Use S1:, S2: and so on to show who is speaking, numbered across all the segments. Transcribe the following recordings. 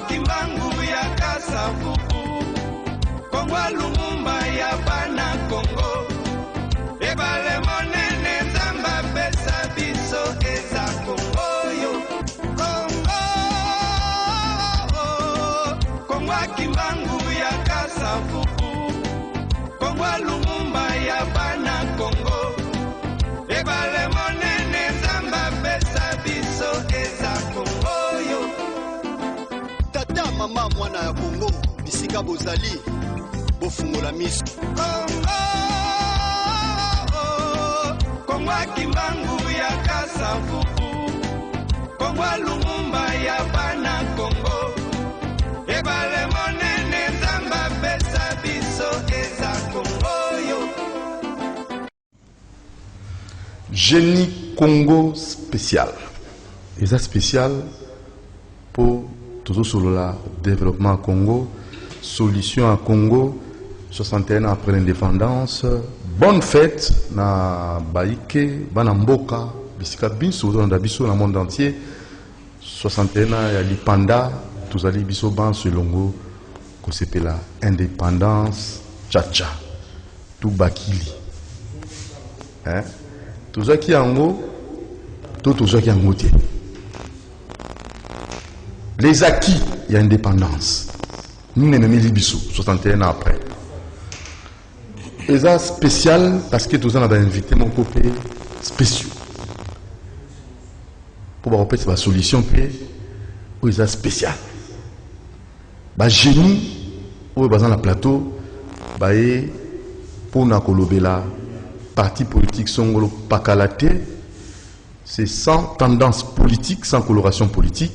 S1: Kimbangu ya Kasavubu, Kongwa Lumumba ya Bana Kongo, Ebale monene zamba pesa biso eza Kongo yo, Kongo, Kongwa Kimbangu ya Kasavubu, Kongwa Lumumba ya Bana Kongo, Ebale monene zamba pesa biso eza Kongo yo.
S2: Mama mwana ya Kongo bisika bozali bofungola miso
S1: Kongo, Kongo Kimbangu ya Kasavubu, Kongo Lumumba ya Bana Kongo, Ebale monene zamba pesa biso eza Kongo yo.
S3: Génie Congo spécial. Et ça spécial pour toujours sur le développement à Congo, solution à Congo, 61 ans après l'indépendance. Bonne fête na Baïke, Banamboka, Bisika Binso, dans le monde entier. 61 ans, il y a l'Ipanda, tous les Biso Ban, selon que c'est la indépendance, tcha-tcha, tout Bakili. Hein? Tout ça qui est en haut, tout ça qui est en haut. Les acquis, il y a indépendance. Nous n'aimons pas Libiso, 61 ans après. Et ça spécial parce que tout ça, on a invité mon copain spécial. Pour voir la solution, où ça spécial. Bah génie, où est dans le plateau, bah pour nous la parti politique songolo pakalaté, c'est sans tendance politique, sans coloration politique.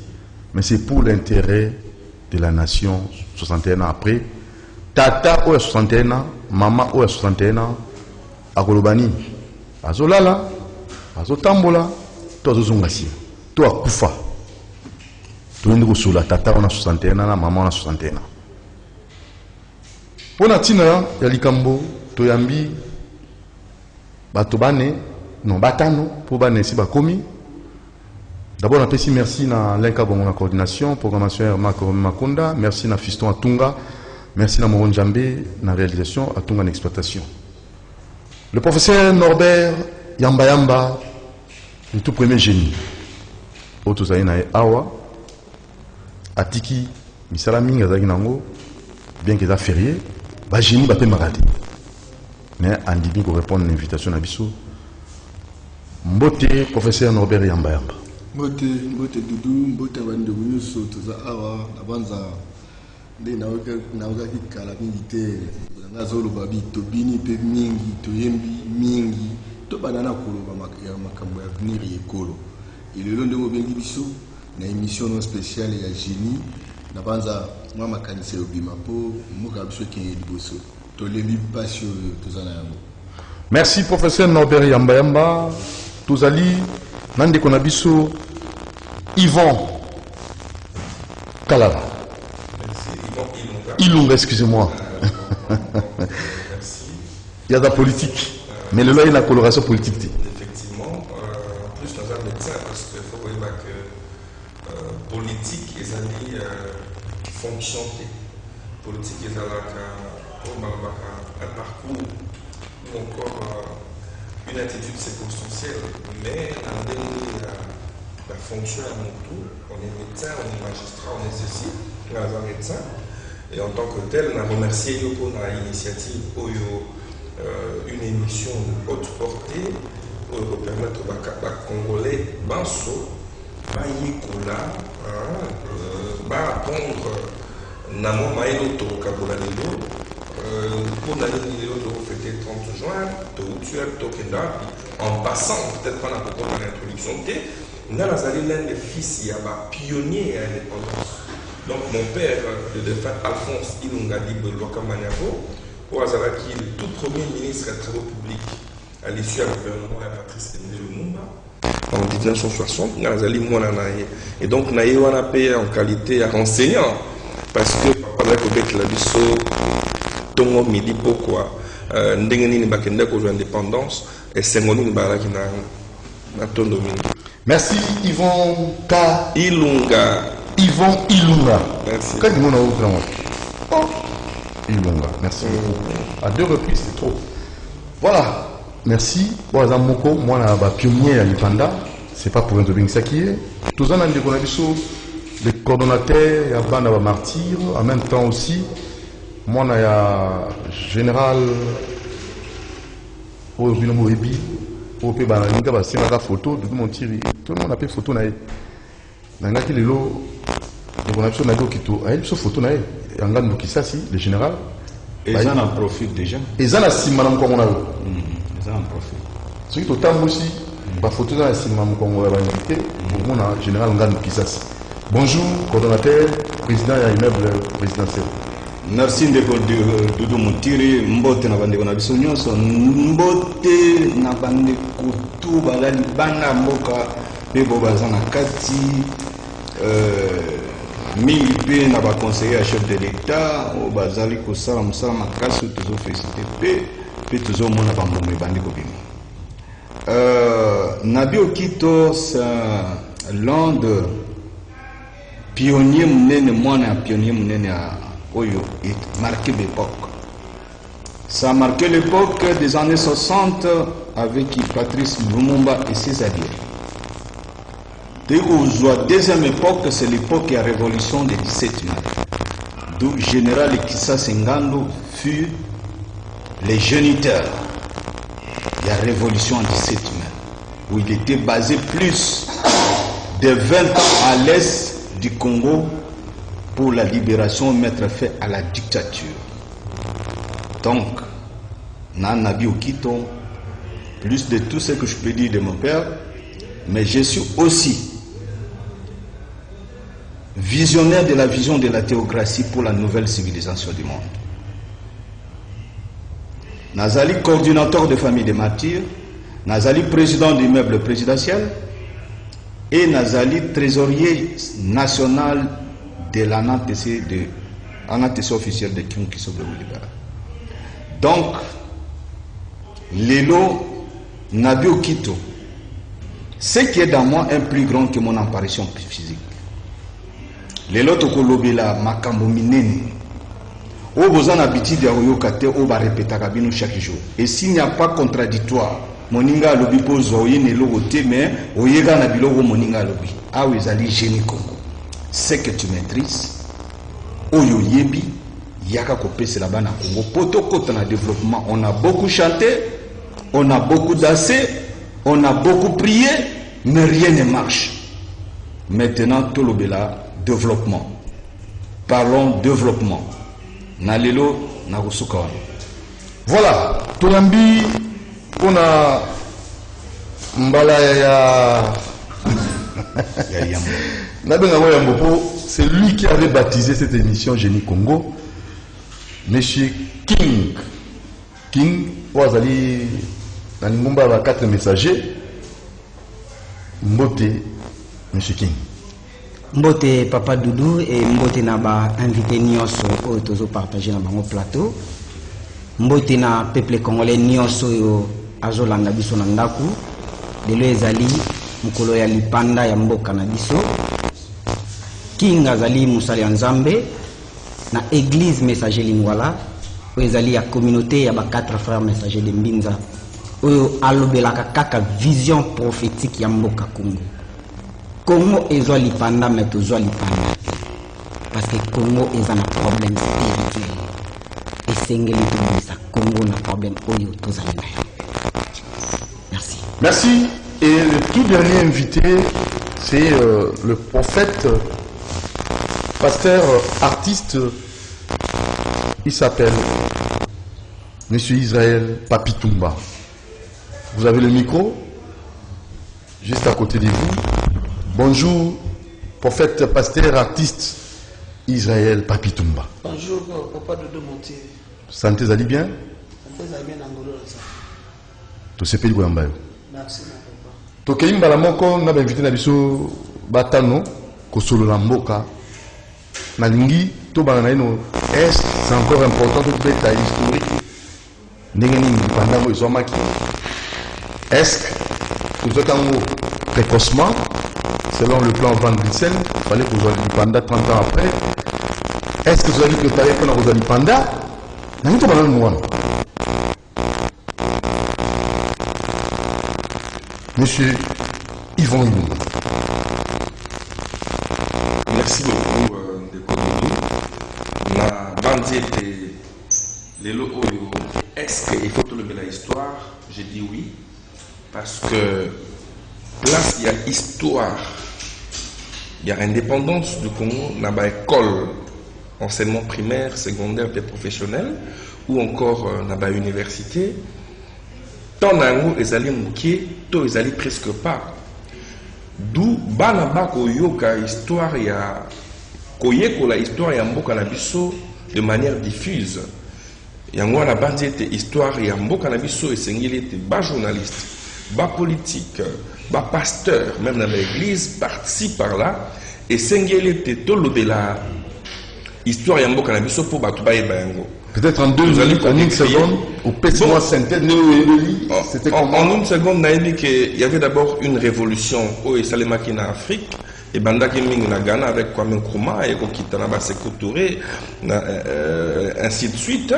S3: Mais c'est pour l'intérêt de la nation 61 ans après. Tata ou 61 ans, maman ou 61 ans, à Kolobani. Azolala, Azotambola, toi Zongasi, toi Koufa. Toi Ndrosola, tata on a 61 ans, maman on a 61 ans. Pour Natina, Yalikambo, Toyambi, Batobane, non Batano, pour Bane si Bakomi. D'abord, on appelle merci à l'Inca Bongo la coordination, programmation Makonda, merci à Fiston Atunga, merci à Moron Djambé, la réalisation, Atunga en exploitation. Le professeur Norbert Yamba Yamba, le tout premier génie. Otozaïna et Awa, Atiki, Misalami, Gazaginango, bien qu'il y ait férié, bah génie, bah maradi. Mais Andibi pour répondre à l'invitation à Bissou. Mbote, professeur Norbert Yamba Yamba.
S4: Mbote dudu, mbote wandugu yuso tuza awa, nabanza nde naoka kikala militaire. Nazolo babi tobini pe mingi, toyembi mingi, to banana koloba makambo ya avenir yekolo. Ilelo nde mobengi biso na émission non spéciale ya génie, nabanza mwa makanise obima po moka biso kenye liboso. Tolembi passion tuza na yango.
S3: Merci professeur Norbert Yamba Yamba, tozali Nande Konabiso, Yvon Kalava. Ilunga, excusez-moi. Il y a de la politique, mais le loi est la coloration politique.
S5: Effectivement, en plus, nous avons médecin parce qu'il faut voir que politique et amis fonction politique et un parcours ou encore une attitude circonstancielle, mais la fonction à mon tour, on est médecin, on est magistrat, on est ceci, on est médecin. Et en tant que tel, on a remercié pour l'initiative une émission de haute portée pour permettre aux Congolais Banso, Bayikola, apprendre Namo Maïloto Kabolalilo, pour la ligne de fêter 30 juin, en passant, peut-être qu'on a beaucoup de l'introduction, nous avons l'un des fils, il y a un pionnier à l'indépendance. Donc mon père, le défunt Alphonse Ilunga Libe Lokamaniago, qui est le tout premier ministre des Travaux publics à l'issue du gouvernement de Patrice Lumumba en 1960, et donc nous avons payé en qualité enseignant parce que avec la biso tongo midi pourquoi ndengeni bakenda ko indépendance et sengoni baraki na tondo mingi.
S3: Merci Yvon Ka
S5: Ilunga
S3: Yvon Ilunga.
S5: Merci.
S3: Quand on a ouvert oh, Ilunga, merci beaucoup. À 2 reprises, c'est trop. Voilà, merci. Bon, Moko, moi, je suis pionnier à l'Ipanda. C'est pas pour un truc ça qui est. Tous en les coordonnateurs, il y a Banda Martyr. En même temps aussi, moi, il y a général. Au Binomo Ebi, au Péba, il y a une photo de mon tir. Tout le monde a fait photo. Il y a des lots. Donc on a besoin de Kito. Il y a une photo. Il y a un qui ça, si, le général.
S6: Et ça en profite déjà.
S3: Et ça, c'est madame comme on a.
S6: Ça en profite.
S3: Ce qui est autant aussi, la photo, c'est madame comme on a invité. Pour moi, général Ngandou Kisasi. Bonjour, coordonnateur, président et immeuble présidentiel.
S6: Merci ndeko Doudou Moutiri, mbote na bandeko na biso nyonso, mbote na bandeko tu balali bana mboka bebo baza na kati mingi pe na ba conseiller chef de l'État o bazali ko sala musala makasi tozo féliciter pe tozo mona ba mbombe bandeko bino. Nabi Okito sa l'un de pionnier munene mwana pionnier munene a Oyo est marqué l'époque. Ça a marqué l'époque des années 60 avec Patrice Lumumba et ses alliés. La deuxième époque, c'est l'époque de la révolution des 17 mai. D'où général Kissa Sengando fut les géniteurs de la révolution en 17 mai, où il était basé plus de 20 ans à l'est du Congo pour la libération, mettre fin à la dictature. Donc, Nanabi Okito, plus de tout ce que je peux dire de mon père, mais je suis aussi visionnaire de la vision de la théocratie pour la nouvelle civilisation du monde. Nazali, coordinateur de famille des martyrs, Nazali, président du meuble présidentiel, et Nazali, trésorier national de l'ANATC officiel de Kiso Libéral. Donc, Lélo Nabi Okito, ce qui est dans moi est plus grand que mon apparition physique. Lélo Tokolobela Makambo Mineni, au besoin d'habitude de Oyokate, au va répéter Kabino chaque jour. Et s'il n'y a pas contradictoire, Moninga Lobi pose Oye Nelo Ote, mais Oyega Nabilo Moninga Lobi. Ah oui, Zali Génie Congo. C'est que tu maîtrises, Oyo Yebi, Yaka Kopé, c'est là-bas na Congo. Poto Kote na développement, on a beaucoup chanté, on a beaucoup dansé, on a beaucoup prié, mais rien ne marche. Maintenant, Tolobela, développement. Parlons développement. Nalelo, Nagosukawan.
S3: Voilà, Tolambi, on a Mbalaya. C'est lui qui avait baptisé cette émission Génie Congo. Monsieur King. King, Ouazali, Nanimumba a 4 messagers. Mbote, Monsieur King.
S7: Mbote Papa Doudou et Mbote Naba invité Nyonso au Tozo partagé dans mon plateau. Mbote na peuple congolais Nyonso yo azolanda biso na ndaku. De l'ezali mukolo ya lipanda ya mboka na biso. King azali musali ya Nzambe na église messager Lingwala. Ezali ya communauté ya ba 4 frères messagers de Mbinza. Oyo alobelaka kaka vision prophétique ya mboka Congo. Congo ezwa lipanda mais tozwa lipanda. Parce que Congo est un problème spirituel. Et sengeli tobisa Congo na problème oyo tozali nayo. Merci.
S3: Merci. Et le tout dernier invité, c'est le prophète, pasteur, artiste. Il s'appelle Monsieur Israël Papitumba. Vous avez le micro juste à côté de vous. Bonjour, prophète, pasteur, artiste Israël Papitumba.
S8: Bonjour, Papa Doudou Moutiri.
S3: Santé, allez bien?
S8: Santé, allez bien, Angolo.
S3: Tout ce pays de Gouambayo.
S8: Merci, mon papa.
S3: Tokeimba la moko na invité na biso batano kosolo na mboka na lingi to bana ino est c'est encore important de beta historique ndenge nini pandango ezomaki est que tout tango précocement selon le plan Van Bruxelles, il fallait que vous ayez Panda 30 ans après. Est-ce que vous avez préparé pour vous ayez Panda? Monsieur Yvon Ilunga.
S5: Merci beaucoup, La bandit est-ce qu'il faut tout lever la histoire? J'ai dit oui, parce que place il y a histoire, il y a indépendance du Congo, il y a école, enseignement primaire, secondaire et professionnel, ou encore il y a université. Tant nango ezali mukie, to ezali presque pas. D'où bana bako yoka histoire ya koyeko la histoire ya mboka na biso de manière diffuse. Yango na bandi ete histoire ya mboka na biso esengeli ete ba journaliste, ba politique, ba pasteur, même dans l'église, par-ci par-là, esengeli ete tolobela histoire ya mboka na biso pour batu bayeba yango.
S3: Peut-être en 2 minutes, en une seconde, au Pessimois Sainte-Tête, c'était comment?
S5: En une seconde, il y avait d'abord une révolution au Salemaki en Afrique, et Bandaki Ming na Ghana avec Kwame Nkrumah, et Kokitanaba Sékou Touré, ainsi de suite.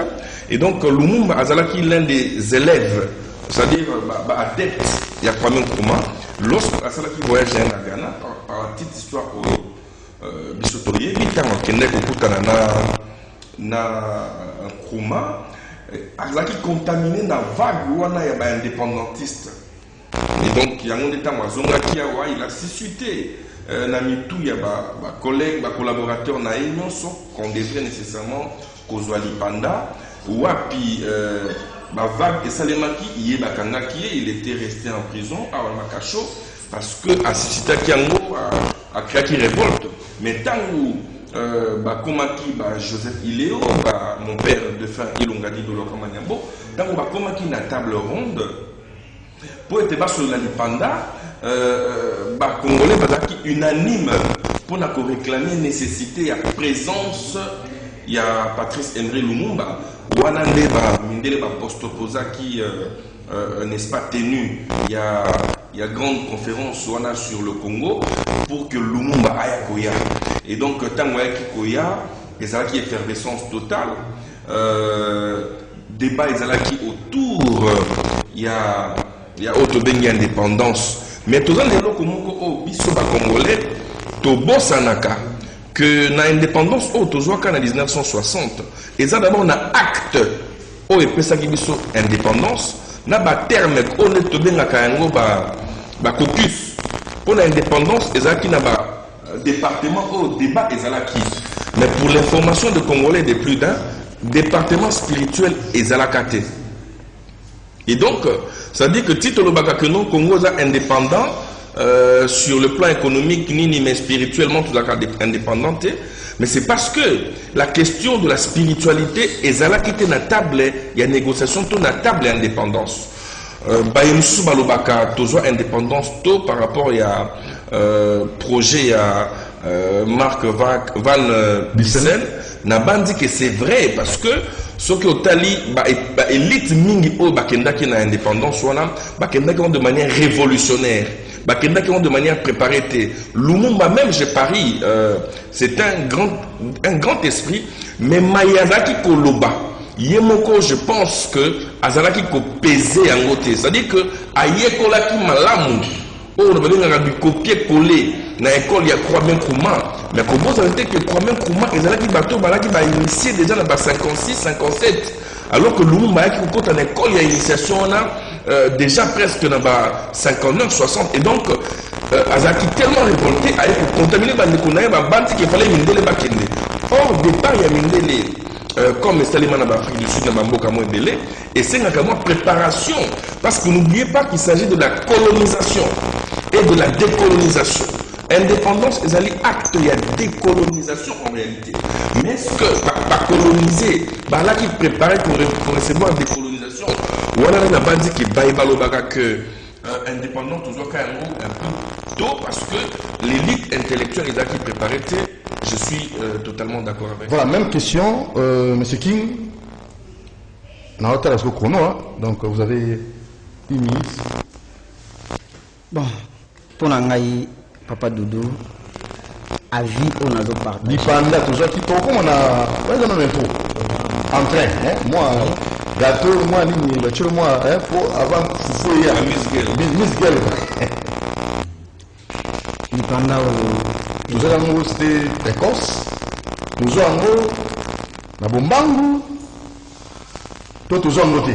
S5: Et donc, Lumumba Azalaki, l'un des élèves, c'est-à-dire adepte, il y a Kwame Nkrumah, lorsque Azalaki voyageait en Ghana, par la petite histoire au Bissotoye, 8 ans, Kende Kokutana na Nkrumah, Azalaki contaminé na vague wana ya ba indépendantiste. Et donc il y a un état mazonga qui il a suscité na mitu ya ba collègues, ba collaborateurs na nyonso qu'on devrait nécessairement kozwa lipanda wapi ba vague esalemaki yeba kangaki, il était resté en prison à Makacho parce que a suscité yango a créé qui révolte. Mais tant où Bakomaki, Joseph Iléo, mon père de fin Ilongadi de Lokamanyambo, dans Bakomaki na table ronde, pour être bas sur la Lipanda, Congolais bazaki unanime pour réclamer nécessité à présence, il y a Patrice Emery Lumumba, Wanande Mindele Postopoza qui n'est-ce pas tenu, il y a grande conférence sur le Congo pour que Lumumba aille à Koya. Et donc, tant que Koya, il y a une effervescence totale. Débat autour, il y a autobengi indépendance. Mais tout le monde au biso congolais, to bosanaka que na indépendance au tozoaka en 1960. Et ça d'abord na acte au epesaki biso indépendance. Na ba terme on est to bengaka yango ba caucus pour l'indépendance ezalaki na ba département au débat ezalaki. Mais pour l'information de Congolais de plus d'un département spirituel ezalakate. Et donc ça dit que Tito Lobaka que non Congo est indépendant sur le plan économique ni mais spirituellement tout est indépendante. Mais c'est parce que la question de la spiritualité ezalaki te na table, il y a négociation tout na table indépendance. Bayemsu balobaka toujours indépendance tout par rapport à projet à Marc Van Bussen n'a pas dit que c'est vrai parce que ce que Otali élite mingi o bakenda qui na indépendance wana bakenda qui de manière révolutionnaire bakenda qui de manière préparée. Lumumba même je parie c'est un grand esprit mais Mayazaki Koloba Yemoko, je pense que Azalaki ko pesé en côté. C'est-à-dire que Ayekola ki malamu, on va du copier-coller dans l'école, il y a Kwame Nkrumah. Mais comment ça veut dire que Kwame Nkrumah, Azalaki bateau, Balaki va initier déjà dans 56, 57. Alors que Lumumba qui compte en école, il y a initiation déjà presque dans 59, 60. Et donc, Azalaki tellement révolté, il faut contaminer les bandi qu'il fallait Mindele Bakende. Or, au départ, il y a Mindele. Comme Salimana d'Afrique du Sud, et c'est une préparation. Parce que n'oubliez pas qu'il s'agit de la colonisation et de la décolonisation. Indépendance, ils allaient acte, il y a décolonisation en réalité. Mais ce que, par coloniser, là qui préparait pour recevoir la décolonisation, voilà, on n'a pas dit qu'il que indépendant, toujours un peu tôt, parce que l'élite intellectuelle est là qui préparait. Je suis totalement d'accord avec.
S3: Voilà, même question, Monsieur King. Donc vous avez une minute.
S7: Bon, pour Nangaï, Papa Doudou, à vie, on a d'autres partages.
S3: Lipanda, tout ça qui tombe, comme on a. Ouais, non, mais faut. En train, hein. Moi, gâteau, moi, ligne, voiture, moi, hein. Faut avant, faut y aller. Miss Girl.
S7: Lipanda,
S3: tout ça, c'était précoce. Tout ça, en gros, la bombangu. Tout ça, en gros,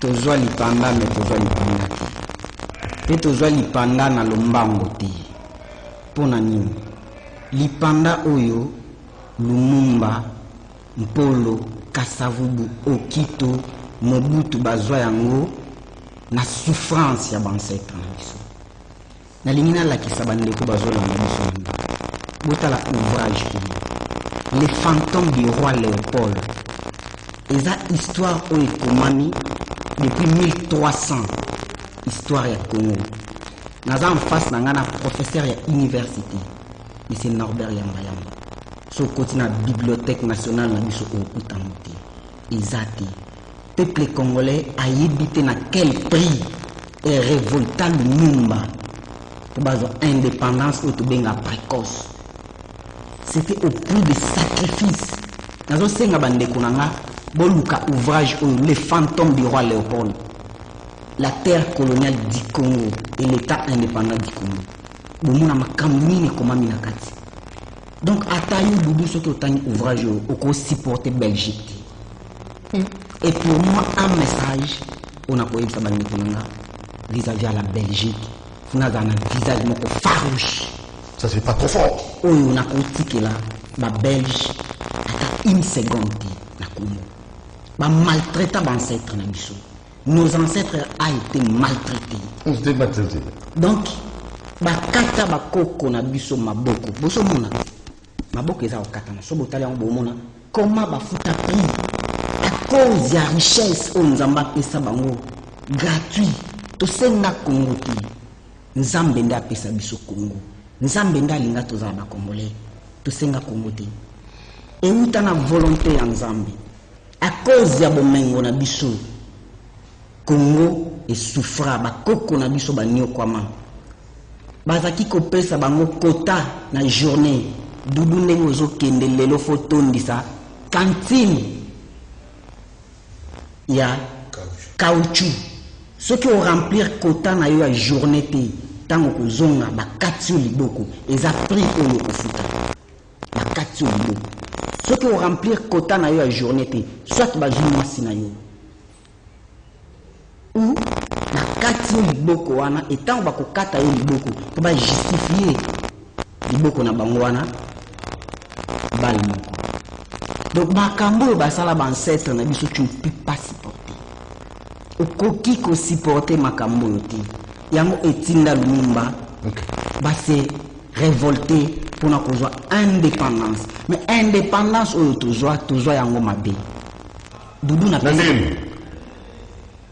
S7: tozwa lipanda me tozwa lipanda te pe tozwa lipanda na lombango te pona nini lipanda oyo Lumumba Mpolo Kasavubu Okito Mobutu bazwa yango na souffrance ya bansetre na biso na lingina la kisabandeko bazola na biso nda botala ouvrage oyo les fantômes du roi Léopold eza histoire oyo ekomami depuis 1300 histoire ya Congo naza en face na ngana professeur ya université monsieur Norbert Yamba so koti na bibliothèque nationale na biso okutango te eza te peuple congolais ayebi te na quel prix et révolta Lumumba pour bazwa indépendance oyo tobenga précoce. C'était au prix de sacrifices. Nazo senga bandeko nanga boluka ouvrage les fantômes du roi Léopold, la terre coloniale du Congo et l'état indépendant du Congo. Bomuna makamini komami na kati. Donc atayu dudu soki otani ouvrage oko supporter Belgique. Et pour moi un message on a koyeba sa bandeko nanga vis-à-vis à la Belgique. Funa dans un visage moko farouche.
S3: Ça c'est pas trop fort.
S7: Oyo na kotike là ba Belge ata une seconde na Congo. Ba maltraita ba ancêtre na biso. Nos ancêtres a été maltraités.
S3: On s'était maltraité.
S7: Donc ba kata ba koko na biso maboko. Boso mona. Maboko eza okata na so botali yango bomona comment ba futa prix à cause ya richesse o nzamba pesa bango gratuit. To senga Congo ti. Nzambe nda pesa biso Congo. Nzambe nda linga toza ba Congolais. To senga Congo ti. Et uta na volonté ya Nzambe. À cause ya bomengo na biso Congo et souffra ba koko na biso ba nyokwama. Bazaki kopesa bango quota na journée. Dudu ndenge ozokende lelo fotondisa cantine ya caoutchouc. Ce qui ont remplir quota na yo ya journée te tango kozonga bakati yo liboko eza prix oyo ofuta bakati yo liboko. Ce qui ont remplir quota na yo ya journée te soit bazwi mwasi na yo ou bakati yo liboko wana etango bakokata yo liboko po ba justifier liboko na bango wana bal moko. Donc makambo basala ba ancêtre na biso tu ne peux pas supporter. Okoki ko supporter makambo yote. Yango etinda Lumumba ba se révolter pour na kozwa indépendance. Mais indépendance oyo tozwa yango mabe. Dudu na pesa.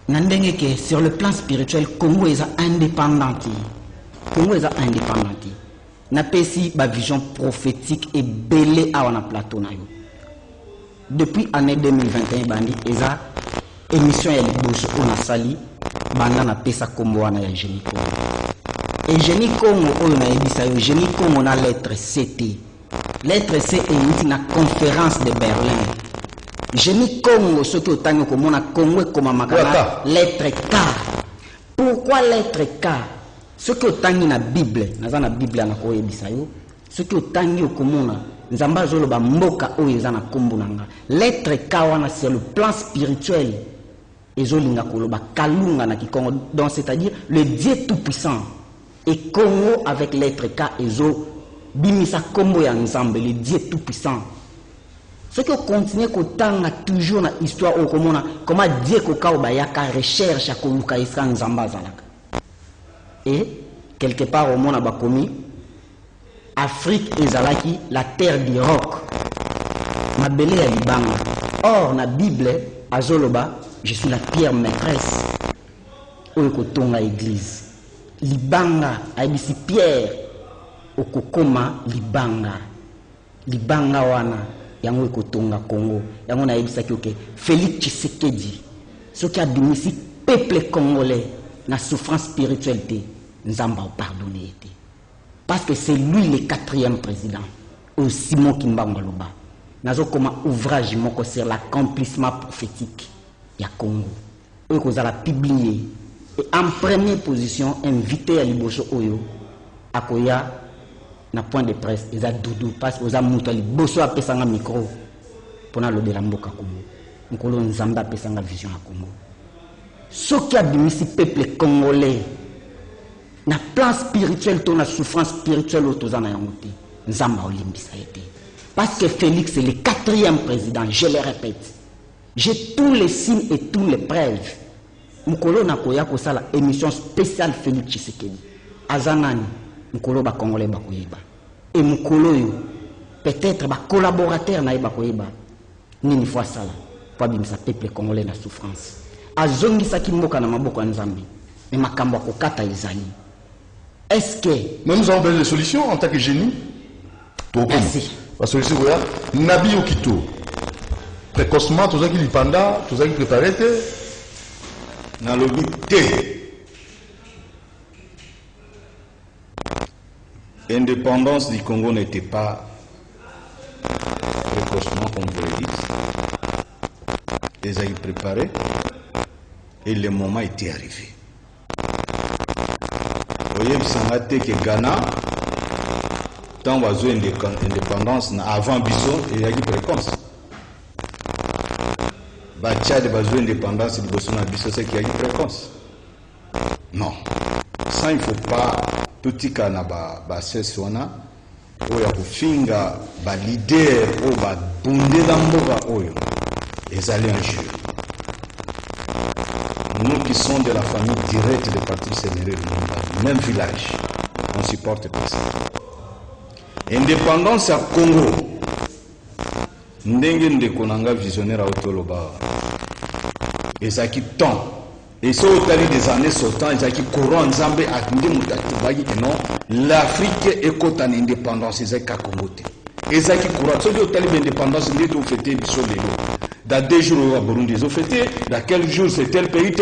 S7: Nandenge ke sur le plan spirituel Congo est indépendant. Congo est indépendant. Na pesi ba vision prophétique et belé à wana plateau na yo. Depuis année 2021 bandi eza émission ya liboso on a sali banda na pesa kombo wana ya Génie Congo. Et Génie Congo oyo na yebisa yo Génie Congo na lettre CT. Lettre C est na conférence de Berlin. Génie Congo soki otango komona Congo ekoma makana lettre K. Pourquoi lettre K? Ce qui otangi na Bible, naza na Bible na koyebisa yo, ce qui otangi okomona nzamba zoloba mboka oyo eza na kombo nanga. Lettre K wana sur le plan spirituel ezolinga koloba kalunga na Kikongo, donc c'est-à-dire le Dieu tout puissant. Et Congo avec lettre K ezo bimisa kombo ya nzambe le Dieu tout puissant. Ce qui continue kotanga toujours na histoire okomona comment Dieu kokao bayaka recherche akoluka isa nzamba zalaka. Et quelque part au monde abakomi Afrique ezalaki la terre du roc mabele ya libanga. Or na Bible azoloba je suis la pierre maîtresse oyo kotonga église libanga ayebisi pierre okokoma libanga wana yango ekotonga Congo yango nayebisaki oke Félix Tshisekedi soki abimisi peuple congolais na souffrance spirituelle te Nzamba o pardonné été. Parce que c'est lui le 4e président. Au Simon Kimbangu Loba. Nazo comme ouvrage moko sur l'accomplissement prophétique. Ya Congo. Eux qu'on a publié. Et en première position, invité à Liboso Oyo. À Koya. Na point de presse. Ils ont doudou. Parce qu'ils ont moutou. Liboso a pesanga micro. Pour na lobe la mboka Congo. Mkolo Nzamba a pesanga vision à Congo. Ce qui a bimisi peuple congolais. Na plan spirituel, ton souffrance spirituelle autozana yangote. Nzamba olimbi ça a été. Parce que Félix est le 4e président, je le répète. J'ai tous les signes et tous les preuves. Mukolo na koya ko sala émission spéciale Félix Tshisekedi. Azanani, mukolo ba congolais ba koyeba. Et mukolo yo peut-être ba collaborateur na ba koyeba. Nini fois sala. Pour bimisa peuple congolais na souffrance. Azongisa ki mboka na maboko ya Nzambe. Et makambo ko kata ezali. Est-ce que
S3: mais nous avons besoin de solutions en tant que génie.
S7: Merci.
S3: La solution est Nabi Okito. Précocement, tout ça qui lui panda, tout ça qui préparait.
S6: Dans le but l'indépendance du Congo n'était pas précocement, comme vous le dites. Ils avaient préparé et le moment était arrivé. Vous voyez, que Ghana, tant oiseau indépendance, avant Bisso, il y a eu précoce. Tchad oiseau indépendance, il y a Bisso, c'est qu'il y a eu précoce. Non. Ça, il ne faut pas tout ce qu'il y a session, où il y a finga, leader, où il y a bondé dans le ils allaient en jeu. Nous qui sommes de la famille directe de Patrice Emery, même village, on supporte pas ça. Indépendance à Congo. Ndenge ndekonanga visionnaire à Otoloba. Et ça qui tend. Et ça au tali des années sortant, et ça qui courant Nzambe à Ndemoutatibagi que non, l'Afrique est côté en indépendance, et ça qui Congo. Et ça qui courant, ça au tali d'indépendance, il est au fêté du sol de l'eau. Dans 2 jours au Burundi, ils ont fêté. Dans quel jour c'est tel pays.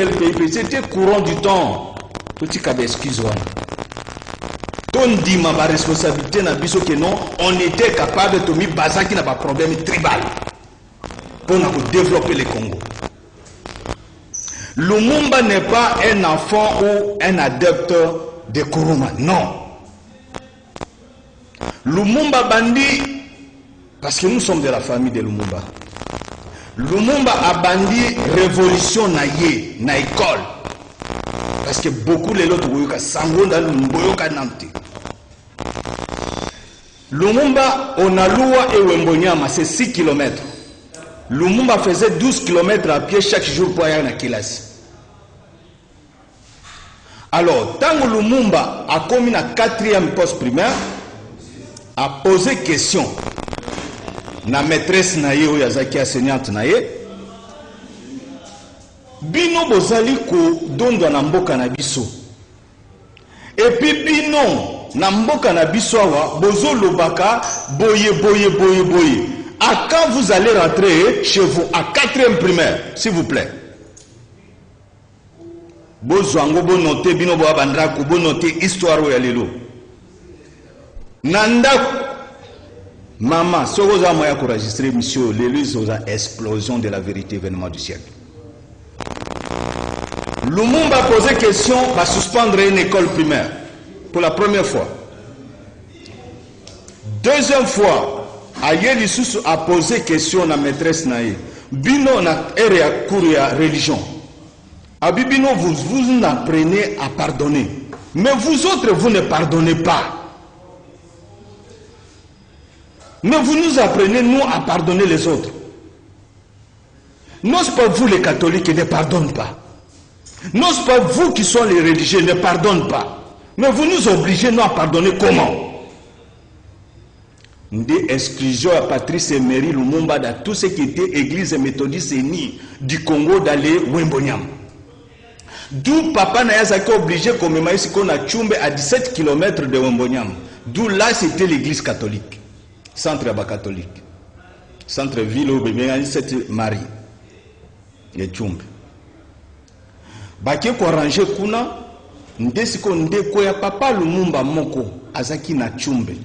S6: C'était courant du temps. Tout ce qui a excuse. On dit ma responsabilité n'a pas que non, on était capable de mettre Baza qui n'a pas de problème tribal pour développer le Congo. Lumumba n'est pas un enfant ou un adepte de Kuruma. Non. Lumumba bandi, parce que nous sommes de la famille de Lumumba. Lumumba a bandi révolution na ye, na école. Parce que beaucoup les autres voyaient sango dans Lumboyoka Nanti. Lumumba, on a loua et Wembonyama, c'est 6 km. Lumumba faisait 12 km à pied chaque jour pour aller à Kilasi. Alors, tant que Lumumba a commis la 4e poste primaire, a posé question. Na maîtresse naye ou yazaki enseignante naye bino bozali ko dondo na mboka na biso et puis bino na mboka na biso wa bozo lobaka boye à quand vous allez rentrer chez vous à 4e primaire s'il vous plaît bozo ango bo noter bino bo bandra ko bo noter histoire ya lelo nanda maman, si vous avez enregistré, monsieur, l'élu sur l'explosion de la vérité, événement du siècle. Lumumba a posé question, va suspendre une école primaire pour la première fois. Deuxième fois, Ayeli Soussou a posé question à la maîtresse Naïe. Bino na ere à religion. Abibino, vous apprenez à pardonner. Mais vous autres, vous ne pardonnez pas. Mais vous nous apprenez, nous, à pardonner les autres. Non, ce n'est pas vous les catholiques qui ne pardonnent pas. Non, ce n'est pas vous qui sont les religieux ne pardonnent pas. Mais vous nous obligez, nous, à pardonner comment? Des exclusions à Patrice Emery Lumumba dans tout ce qui était église méthodiste unie du Congo d'aller Wembonyam. D'où Papa Nayazaki obligé comme maïs qu'on a Tchumbe à 17 km de Wembonyam. D'où là, c'était l'église catholique. Centre catholique. Centre ville où c'était Marie. Et Tchumbe. Baké ko ranger kuna ndesiko ndeko ya Papa Lumumba moko azaki na chumbe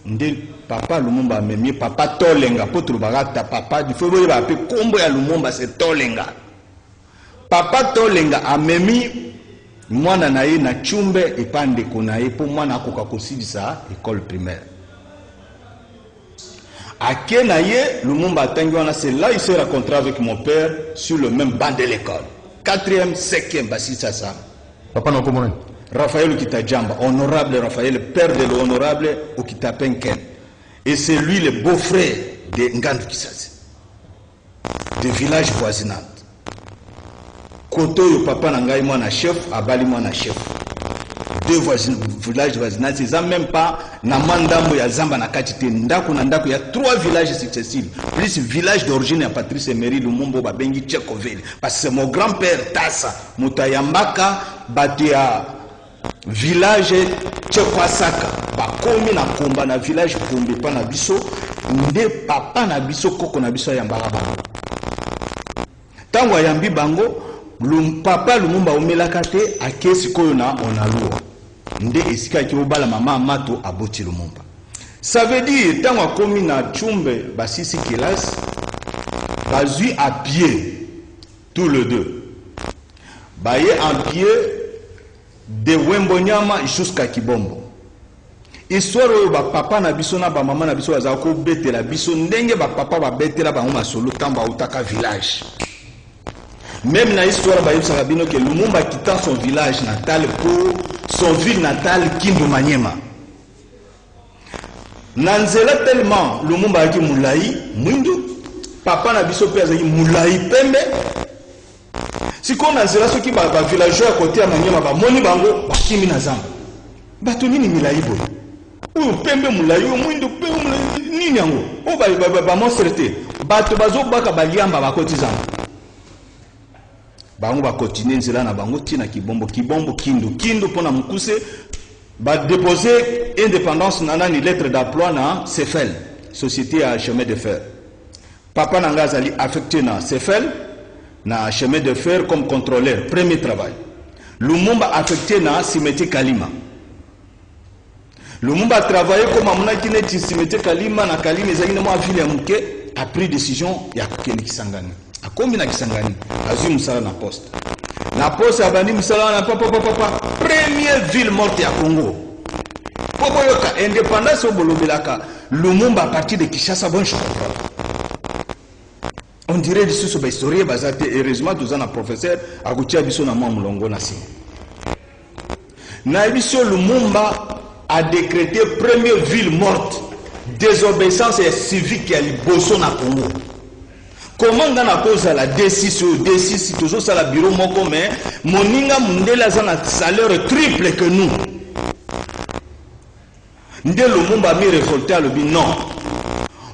S6: nde papa Lumumba amemi papa Tolenga poto bagata papa du feu ba pe kombo ya Lumumba c'est Tolenga. Papa Tolenga amemi mwana na ye na chumbe epande konaye po mwana akoka kosilisa école primaire. Ake na ye Lumumba atangi wana, c'est là il se rencontra avec mon père sur le même banc de l'école. 4e, 5e basisa ça.
S3: Papa na komona.
S6: Raphaël Okitajamba, honorable Raphaël, père de l'honorable Okitapenken. Et c'est lui le beau-frère de Ngandu Kisasi, des villages voisinants. Koto yo papa nangai mwana chef, abali mwana chef. Deux villages voisinants, c'est ça même pas na mandambo ya zamba na katite ndako na ndako ya 3 villages successifs, plus village d'origine ya Patrice Emery Lumumba babengi Tchekoville. Parce que c'est mon grand-père Tassa Mutayambaka batia village Tchekwasaka bakomi na komba na village kombe pa na biso nde papa na biso koko na biso yambaka bango. Tango yambi bango papa Lumumba omelaka te akesi koyo na onaluwa nde esika ki obala mama mato aboti Lumumba. Ça veut dire tango akomi na chumbe basisi classe bazui à pied tous les deux baye en pied de Wembonyama jusqu'à Kibombo. Histoire oyo ba papa na biso na ba mama na biso baza ko betela biso ndenge ba papa ba betela ba ngoma solo tamba utaka village. Même na histoire ba yebisa bino que Lumumba quitta son village natal pour son ville natale Kindu Manyema. Nanzela tellement Lumumba aki mulai mwindu papa na biso pe azaki mulai pembe. Si qu'on a zéro ceux qui va villageois à côté à Manyema ba moni bango bakimi na zamba. Bato nini milai boy. Ou pembe mulai ou mwindu pembe nini yango. O ba monstrete. Bato bazo baka baliamba bakoti zamba. Bango ba continuer nzela na bango tina Kibombo Kindu pona mukuse ba déposer indépendance nana ni lettre d'emploi na Cefel, société à chemin de fer. Papa nanga zali affecté na Cefel na chemin de fer comme contrôleur, premier travail. Lumumba affecté na cimetière Kalima. Lumumba a travaillé comme amuna kineti cimetière Kalima na Kalima ezali na mo ville ya muke, a pris décision ya kokende Kisangani. A combien na Kisangani azui musala na poste. Na poste abandi musala na papa première ville morte ya Congo. Popo yoka indépendance au bolobelaka Lumumba à partir de Kinshasa bon je comprends. On dirait que ce historien basate heureusement tous un professeur a goûté biso na mwa mulongo na si. Na biso Lumumba a décrété première ville morte, désobéissance civique à Liboso na Congo. Comment dans la cause à la D6 toujours ça la bureau moko mais moninga mundela za na salaire triple que nous. Nde Lumumba mi révolté à l'obi non.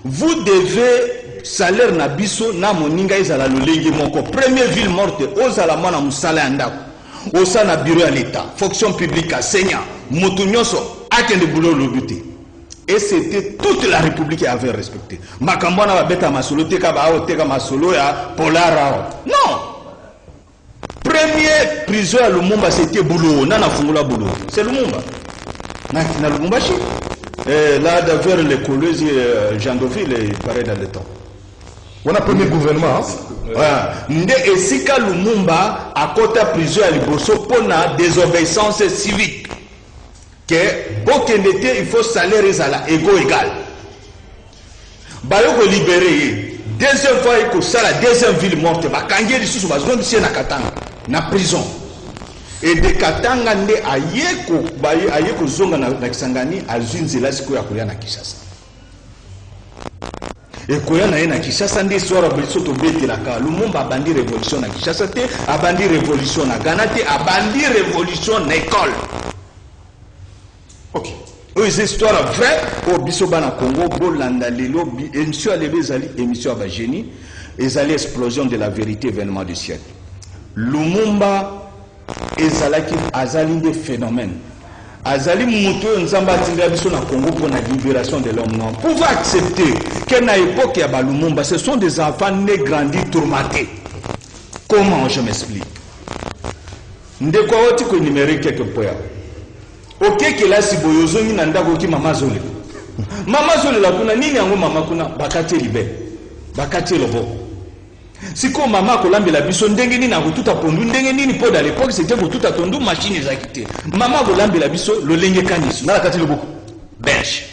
S6: Vous devez salaire na biso na moninga ezala lolenge moko première ville morte ozala mwana musala ya ndako osana bureau ya l'état fonction publique enseignant mutu nyonso akende boulot lobute. Et c'était toute la République qui avait respecté. Makambona va beta masolo teka ba o teka masolo ya Polara. Non. Premier prison à Lumumba c'était boulot nana fungula boulot. C'est Lumumba. Na Lumumba chi. Là vers les collèges Jandoville et pareil dans le temps.
S3: On a premier gouvernement.
S6: Nde esika Lumumba à côté prison à Liboso pour la désobéissance civique. Que Bokendete il faut salaire à égo égal. Bayoko libéré. Deuxième fois il faut la deuxième ville morte. Bakangie du sous bazon ici na Katanga na prison. Et de Katanga nde ayeko zonga na Kisangani azunzela siko ya koya na Kinshasa. Et koya na Kinshasa nde soara biso to betela ka Lumumba abandi révolution na Kinshasa te, abandi révolution na Ghana te, abandi révolution na école. Ok. Oui, c'est histoire vraie au bisoba na Congo, bolanda lelo émission à l'ébezali, émission à Bageni, ezali explosion de la vérité événement du siècle. Lumumba ezalaki azali des phénomènes. Azali muto nzamba tinga biso na Congo pour la libération de l'homme noir. Pouvoir accepter qu'à une époque ya Lumumba, ce sont des enfants nés grandis tourmentés. Comment je m'explique? Ndeko oti ko numérique quelque point. Ok kelasi boyozongi na ndako ki mama zole. Mama zole la kuna nini yango mama kuna bakati libe. Bakati lobo. Siko mama kolambela biso ndenge nini akotuta pondu ndenge nini po à l'époque c'était kotuta tondu machine ezakité. Mama kolambela biso lolenge kaniso.
S3: Na kati loboko.
S6: Belge.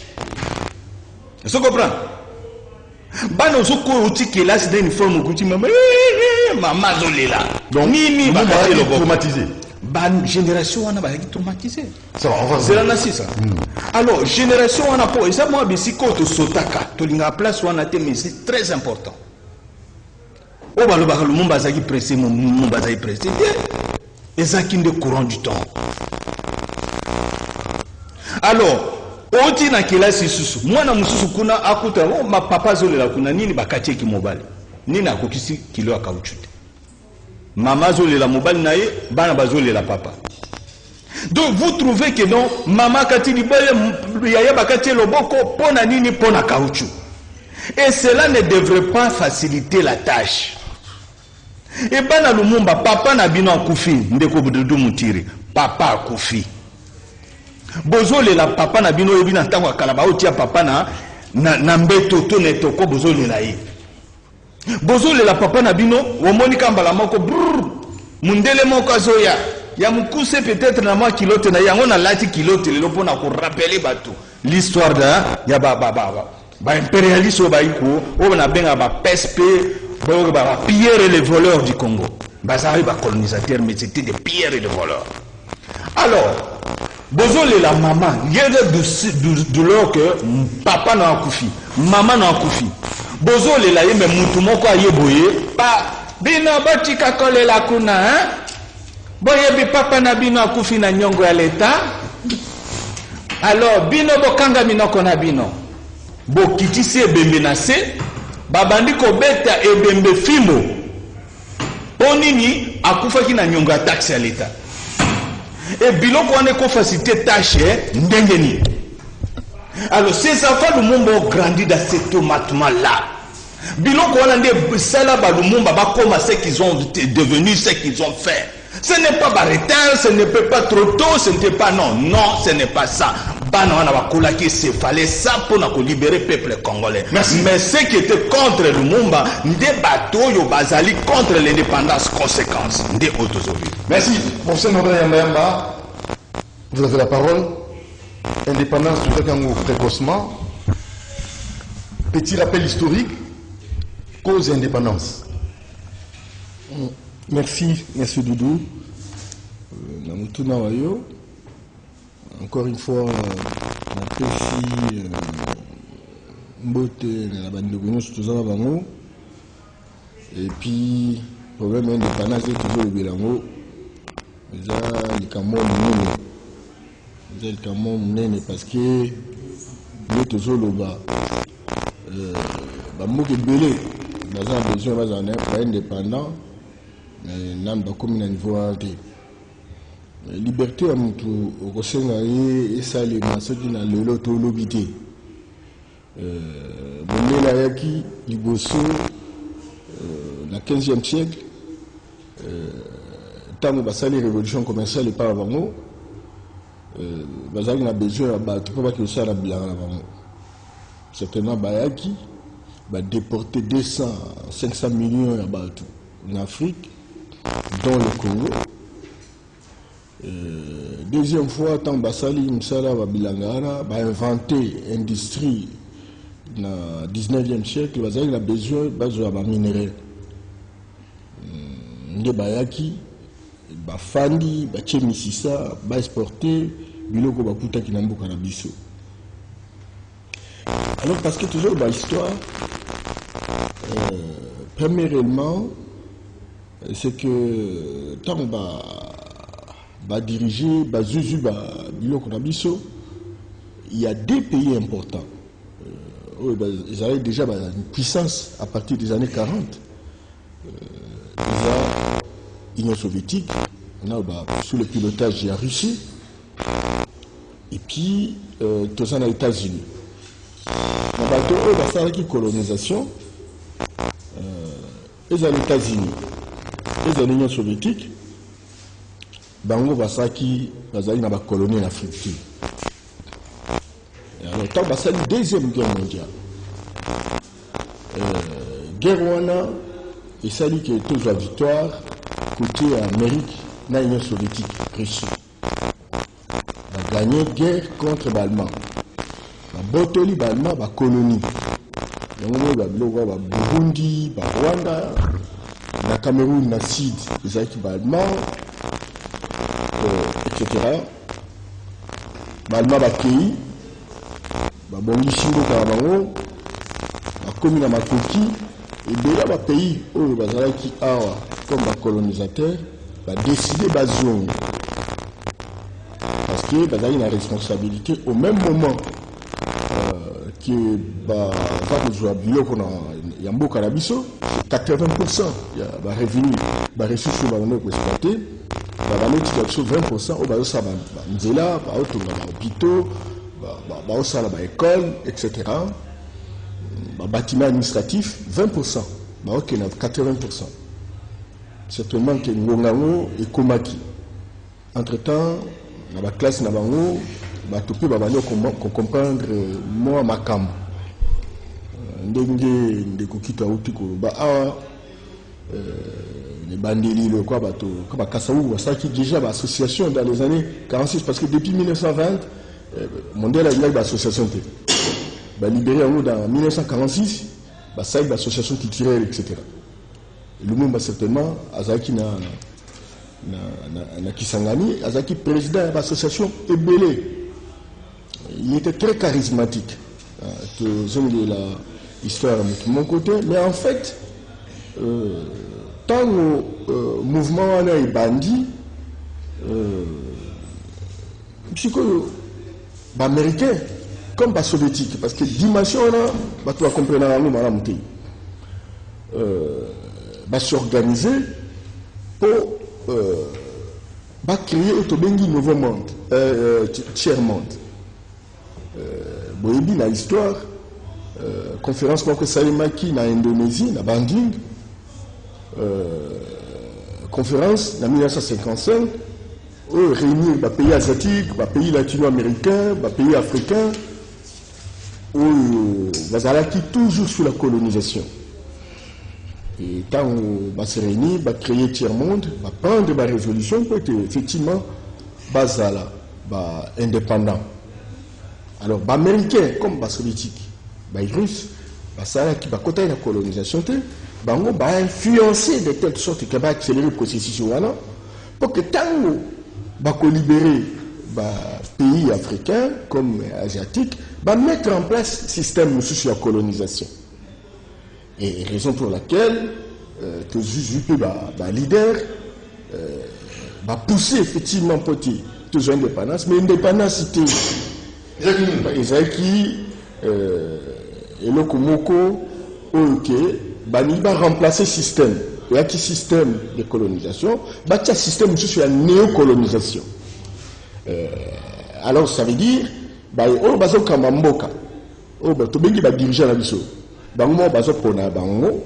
S6: Est-ce que vous comprenez? Bano soko uti kelasi de uniforme kuti mama mama zolela.
S3: Donc
S6: nini bakati lobo
S3: traumatisé.
S6: Ban génération on a été traumatisé.
S3: Ça va,
S6: c'est la nasi ça. Alors génération on a pas et ça moi bisiko to sotaka to linga place on a été mais c'est très important. O ba lo ba lo mumba zaki pressé mumba zaki pressé et ça qui de courant du temps. Alors oti na kelasi susu mwana mususu kuna akuta o ma papa zolela kuna nini bakati ki mobile nini akokisi kilo akauchute. Maman zolela mobile nae bana bazolela papa. Donc vous trouvez que non maman kati libele yaya bakati loboko pona nini pona caoutchouc. Et cela ne devrait pas faciliter la tâche. Et bana lumumba papa na bino akufi ndeko bududu mutiri papa akufi. Bozolela papa na bino ebina ntango kalaba otia papa na mbeto to netoko bozolela ye. Bozolela papa na bino omoni kambala moko mundele moko azoya ya mukuse peut-être na moi kilote na yango na lati kilote lelo pona ko rappeler bato l'histoire ya ba impérialiste ba iko o na benga ba PSP ba pilleurs et les voleurs du Congo. Bazari ba colonisateurs mais c'était des pilleurs et des voleurs. Alors bozolela maman yede douleur que papa na akufi maman na akufi. Bozolela ye me mutu moko ayeboye pa bino batika kolela kuna hein boye bi papa na bino akufi na nyongo ya leta. Alors bino bokanga minoko na bino bokitisi ebembe na se babandi ko beta ebembe fimbo ponini akufaki na nyongo ya taxe ya leta. Et biloko wane ko faciliter tâche ndenge ni. Alors ces enfants du monde ont grandi dans cet tomatement là. Biloko wana nde sala ba lumumba ba comme ce qu'ils ont devenu, ce qu'ils ont fait. Ce n'est pas barretel, ce n'est pas trop tôt, ce n'est pas non, ce n'est pas ça. Bana wana bakola qui se fallait ça pour libérer le peuple congolais. Merci. Mais ceux qui étaient contre Lumumba, des bateaux yo bazali contre l'indépendance conséquence. Des autosobi.
S3: Merci. Monsieur Nobel Yamba, vous avez la parole. Indépendance du Congo précocement. Petit rappel historique. Cause indépendance.
S4: Merci Doudou. Encore une fois, j'apprécie Mbote la bande de Gounos, tout ça bango. Et puis, problème indépendance, c'est toujours le bilango. Déjà, les Cameroun mouné. Parce que nous toujours le bas. Bambo qui belé. Nous avons besoin d'être indépendant. Nous avons comme un niveau alté. Liberté à mon tour, au Sénat, et ça, les massacres qui n'ont le lot l'obité. Bon, là, qui, Liboso, dans le 15e siècle, tant que les révolutions commerciales et pas avant nous, nous avons besoin de pas que ça la bilan avant nous. Certainement, Bayaki va déporter 500 millions en Afrique, dans le Congo. Deuxième fois, tant Basali Msala Babilangara va inventer l'industrie dans le 19e siècle, il a besoin de minerais. Nde Bayaki, Bafandi, Bachemisisa, va exporter, Biloko Bakuta Kinambo Kanabiso. Alors, parce que toujours dans l'histoire, premièrement, c'est que tant va diriger, va zuzu, Biloko Nabiso, il y a deux pays importants. Ils avaient déjà une puissance à partir des années 40. Déjà, l'Union soviétique, sous le pilotage de la Russie, et puis, tout ça, les États-Unis. Dans la colonisation, ils ont les États-Unis, ils ont l'Union soviétique, bango basaki bazali na bakolonie en Afrique. Alors tant basali deuxième guerre mondiale. Guerre wana esali que tous la victoire côté Amérique na Union soviétique Russie. A gagné guerre contre l'Allemand. La botoli l'Allemand ba colonie. Yango ba biloko ba Burundi, ba Rwanda, na Cameroun na Sud, ezaki ba Allemand, etc. Ba Allemand ba pays, ba bongisi mboka bango, ba komi na makoki, ebela ba pays oyo bazalaki awa comme ba colonisateur, ba décider ba zone. Parce que bazali na responsabilité au même moment que va jouer biloko na yamboka na biso, 80% ya ba revenu ba ressources ba no exploiter, ba baloti ya 20% au ba sa ba nzela ba otonga ba hôpitaux, ba osala ba école, etc. Ba bâtiment administratif 20%, ba ok na 80%. Certainement que ngongango et komaki. Entre-temps, na ba classe na bango ba topé ba bano comprendre moi makambo. Ndenge ndeko kita utiko ba les bandeli le quoi bato comme Kasaou ça qui déjà ba association dans les années 46 parce que depuis 1920 Mandela il y a une association ba libéré en dans 1946 ba ça une association culturelle etc. Le monde certainement azaki na Kisangani azaki président de l'association Ebele. Il était très charismatique. De l'histoire de mon côté, mais en fait, tant le mouvement est bandit, américain comme pas soviétique, parce que dimension là, tu vas comprendre va s'organiser pour créer un nouveau monde, tiers monde. Boyebi na histoire, conférence que Salimaki na Indonésie, na Bandung, conférence en 1955, réunir les pays asiatiques, les pays latino-américains, les pays africains, où Bazalaki toujours sous la colonisation. Et quand on va se réunir, on va créer tiers-monde, on va prendre des résolutions pour être effectivement Bazala, indépendant. Alors, les Américains, comme les Soviétiques, les Russes, qui va côté la colonisation, ils vont influencer de telle sorte qu'ils vont accélérer le processus pour que tant qu'on libérer les pays africains comme asiatiques, ils mettre en place un système de la colonisation. Et raison pour laquelle que les leaders pousser effectivement pour toujours indépendance, mais indépendance c'était Ezaki et le Komoko ok bani va remplacer système il y a qui système de colonisation bah un système sur la néocolonisation alors ça veut dire bah on bazo kamamboka oh bah to bengi ba dirigeant la biso bango bazo pona bango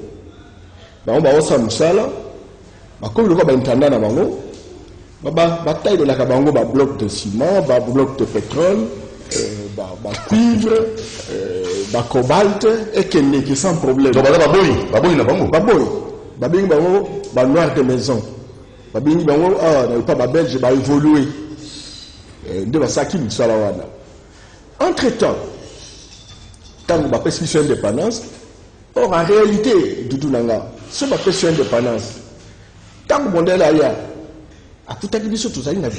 S4: bango ba osa musala ba comme le quoi ba intendant na bango ba bataille de la bango ba bloc de ciment ba bloc de pétrole cuivre, cobalt et qui sans problème.
S3: Donc, baboy na bango.
S4: Baboy, noir de maison. Baboy, pas ba belge, ba évoluer. De la saki musalawana. Entre-temps, tant que ba pesi indépendance, or en réalité, du tout nanga, ce ba pesi indépendance. Tant que modèle aya à tout à l'heure, tous avez une